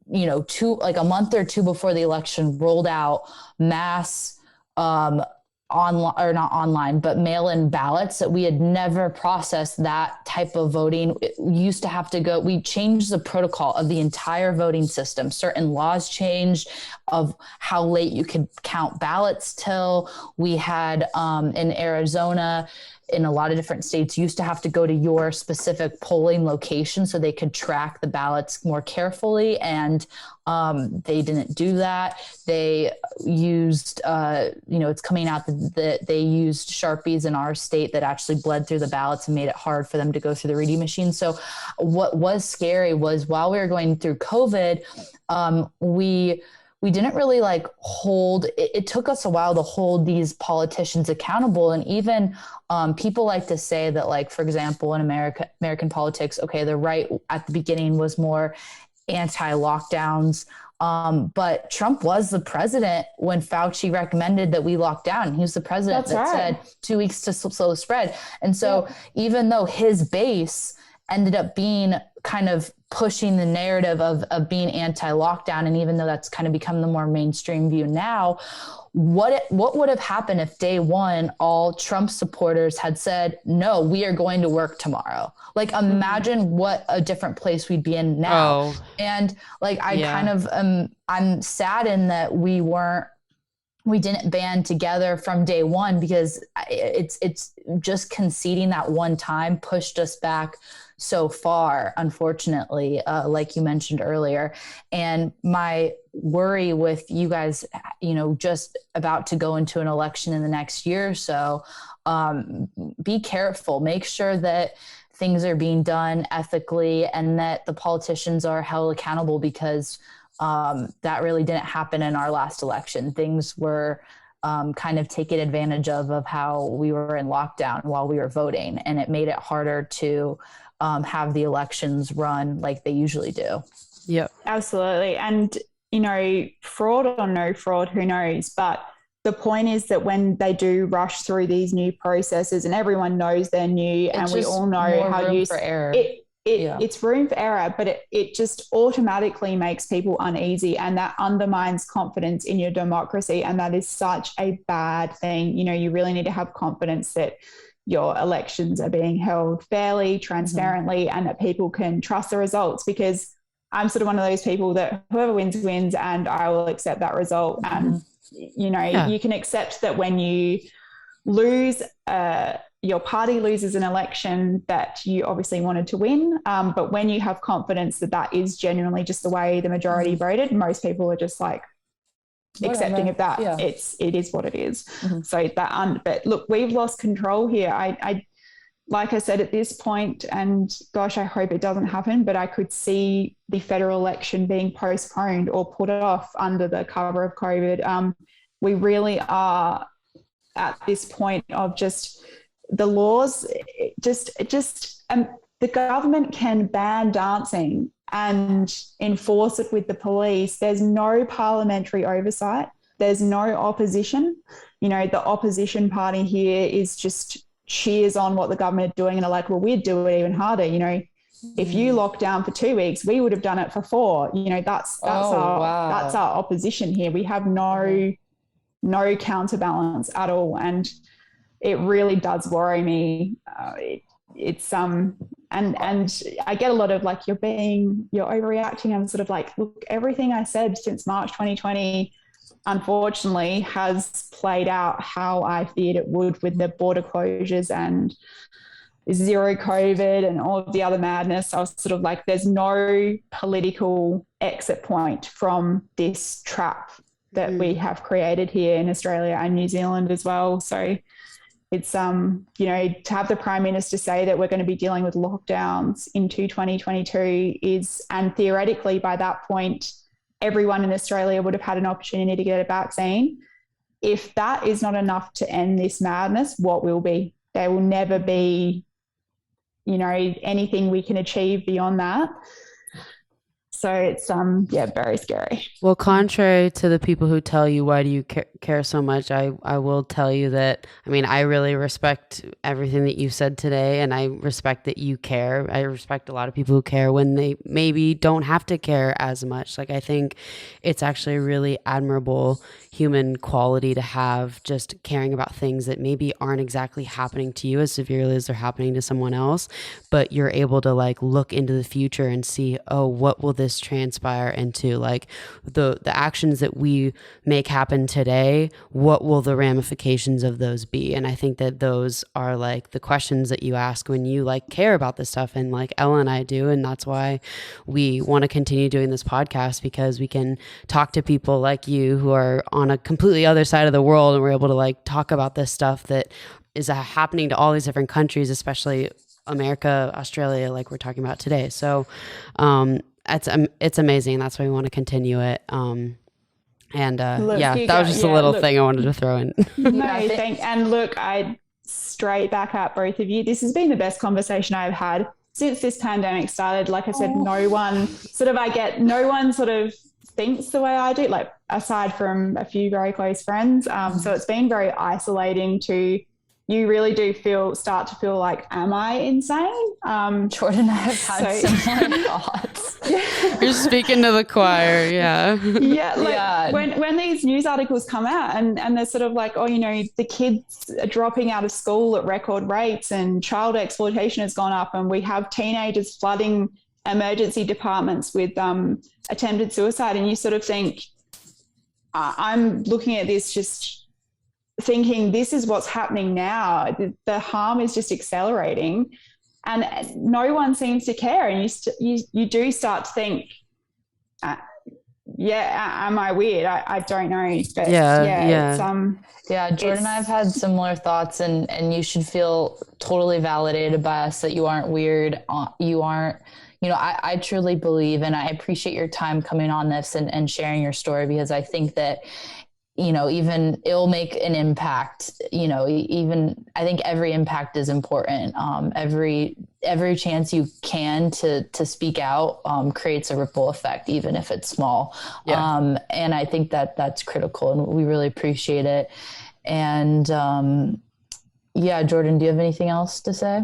you know, a month or 2 before the election rolled out mass online, or not online, but mail-in ballots, that we had never processed that type of voting. We used to have to go, we changed the protocol of the entire voting system. Certain laws changed of how late you could count ballots till. We had in Arizona, in a lot of different states, used to have to go to your specific polling location so they could track the ballots more carefully. And they didn't do that. They used, it's coming out that they used Sharpies in our state that actually bled through the ballots and made it hard for them to go through the reading machine. So what was scary was while we were going through COVID, we didn't really like hold, it took us a while to hold these politicians accountable. And even people like to say that, like, for example, in American politics, okay, the right at the beginning was more anti-lockdowns. But Trump was the president when Fauci recommended that we lock down. He was the president said 2 weeks to slow the spread. And so even though his base ended up being kind of pushing the narrative of being anti-lockdown, and even though that's kind of become the more mainstream view now, what would have happened if day one all Trump supporters had said, no, we are going to work tomorrow? Like, imagine what a different place we'd be in now. And like, I'm saddened that we weren't we didn't band together from day one, because it's just conceding that one time pushed us back so far, unfortunately, like you mentioned earlier. And my worry with you guys, just about to go into an election in the next year or so, be careful, make sure that things are being done ethically and that the politicians are held accountable, because that really didn't happen in our last election. Things were kind of taken advantage of how we were in lockdown while we were voting, and it made it harder to have the elections run like they usually do. Yep. Absolutely. And, fraud or no fraud, who knows? But the point is that when they do rush through these new processes, and everyone knows they're new, and we all know how room for error. It's room for error, but it just automatically makes people uneasy, and that undermines confidence in your democracy. And that is such a bad thing. You really need to have confidence that your elections are being held fairly, transparently, and that people can trust the results, because I'm sort of one of those people that whoever wins, and I will accept that result. And, you can accept that when you lose, your party loses an election that you obviously wanted to win. But when you have confidence that that is genuinely just the way the majority voted, most people are just like accepting of that. Yeah. It is what it is. So but look, we've lost control here. I like I said, at this point, and gosh, I hope it doesn't happen, but I could see the federal election being postponed or put off under the cover of COVID. We really are at this point of just the laws, the government can ban dancing and enforce it with the police. There's no parliamentary oversight. There's no opposition. The opposition party here is just cheers on what the government are doing and are like, well, we'd do it even harder. If you lock down for 2 weeks, we would have done it for 4. That's our opposition here. We have no counterbalance at all. And it really does worry me. And I get a lot of like, you're overreacting. I'm sort of like, look, everything I said since March 2020, unfortunately, has played out how I feared it would, with the border closures and zero COVID and all of the other madness. I was sort of like, there's no political exit point from this trap that we have created here in Australia and New Zealand as well. So it's, to have the Prime Minister say that we're going to be dealing with lockdowns into 2022 and theoretically by that point, everyone in Australia would have had an opportunity to get a vaccine. If that is not enough to end this madness, what will be? There will never be, anything we can achieve beyond that. So it's, very scary. Well, contrary to the people who tell you, why do you care so much? I will tell you that, I really respect everything that you said today, and I respect that you care. I respect a lot of people who care when they maybe don't have to care as much. Like, I think it's actually a really admirable human quality to have, just caring about things that maybe aren't exactly happening to you as severely as they're happening to someone else, but you're able to like look into the future and see, oh, what will this transpire into? Like the actions that we make happen today, what will the ramifications of those be? And I think that those are like the questions that you ask when you like care about this stuff, and like Ella and I do. And that's why we want to continue doing this podcast, because we can talk to people like you who are on a completely other side of the world, and we're able to like talk about this stuff that is happening to all these different countries, especially America, Australia, like we're talking about today. So it's amazing. That's why we want to continue it. Look, that was just a little thing I wanted to throw in. And look, I straight back at both of you. This has been the best conversation I've had since this pandemic started. Like I said, no one sort of thinks the way I do, like aside from a few very close friends. So it's been very isolating you really do start to feel like, am I insane? Jordan and I have had similar thoughts. You're speaking to the choir. Yeah. When these news articles come out and they're sort of like, the kids are dropping out of school at record rates and child exploitation has gone up, and we have teenagers flooding emergency departments with attempted suicide, and you sort of think, I'm looking at this just thinking this is what's happening now. The harm is just accelerating, and no one seems to care. And you do start to think, am I weird? I don't know. But yeah. Jordan and I have had similar thoughts, and you should feel totally validated by us that you aren't weird. You aren't, I truly believe, and I appreciate your time coming on this and sharing your story, because I think that, even it'll make an impact, even I think every impact is important. Every chance you can to speak out creates a ripple effect, even if it's small. Yeah. And I think that that's critical, and we really appreciate it. And Jordan, do you have anything else to say?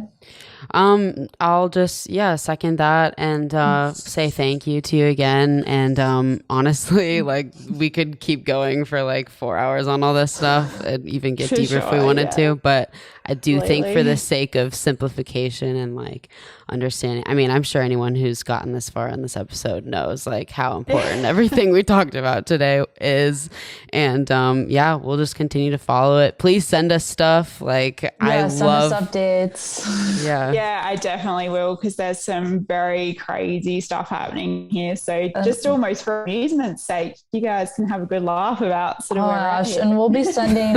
I'll just second that and say thank you to you again. And honestly, like, we could keep going for like 4 hours on all this stuff and even get deeper if we wanted to, but I do think for the sake of simplification and like understanding, I mean, I'm sure anyone who's gotten this far in this episode knows like how important everything we talked about today is. And we'll just continue to follow it. Please send us stuff. Like, send us updates. Yeah, I definitely will, because there's some very crazy stuff happening here. So just almost for amusement's sake, you guys can have a good laugh about sort of and we'll be sending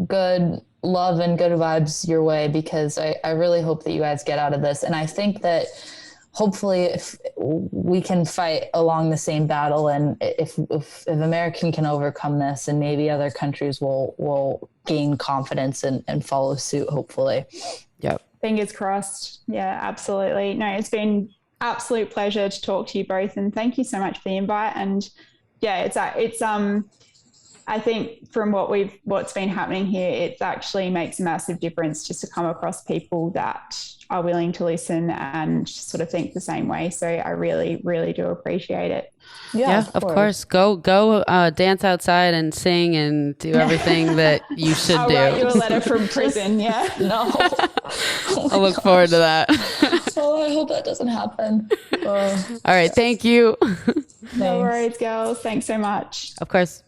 good love and good vibes your way, because I really hope that you guys get out of this. And I think that hopefully if we can fight along the same battle, and if America can overcome this, and maybe other countries will gain confidence and follow suit, hopefully. Yep. Fingers crossed. Yeah, absolutely. No, it's been absolute pleasure to talk to you both, and thank you so much for the invite. And it's I think from what's been happening here, it actually makes a massive difference just to come across people that are willing to listen and sort of think the same way. So I really, really do appreciate it. Yeah, of course. Go dance outside and sing and do everything that you should do. I'll write you a letter from prison. Yeah. No. I'll look forward to that. Oh, I hope that doesn't happen. All right. Thank you. No worries, girls. Thanks so much. Of course.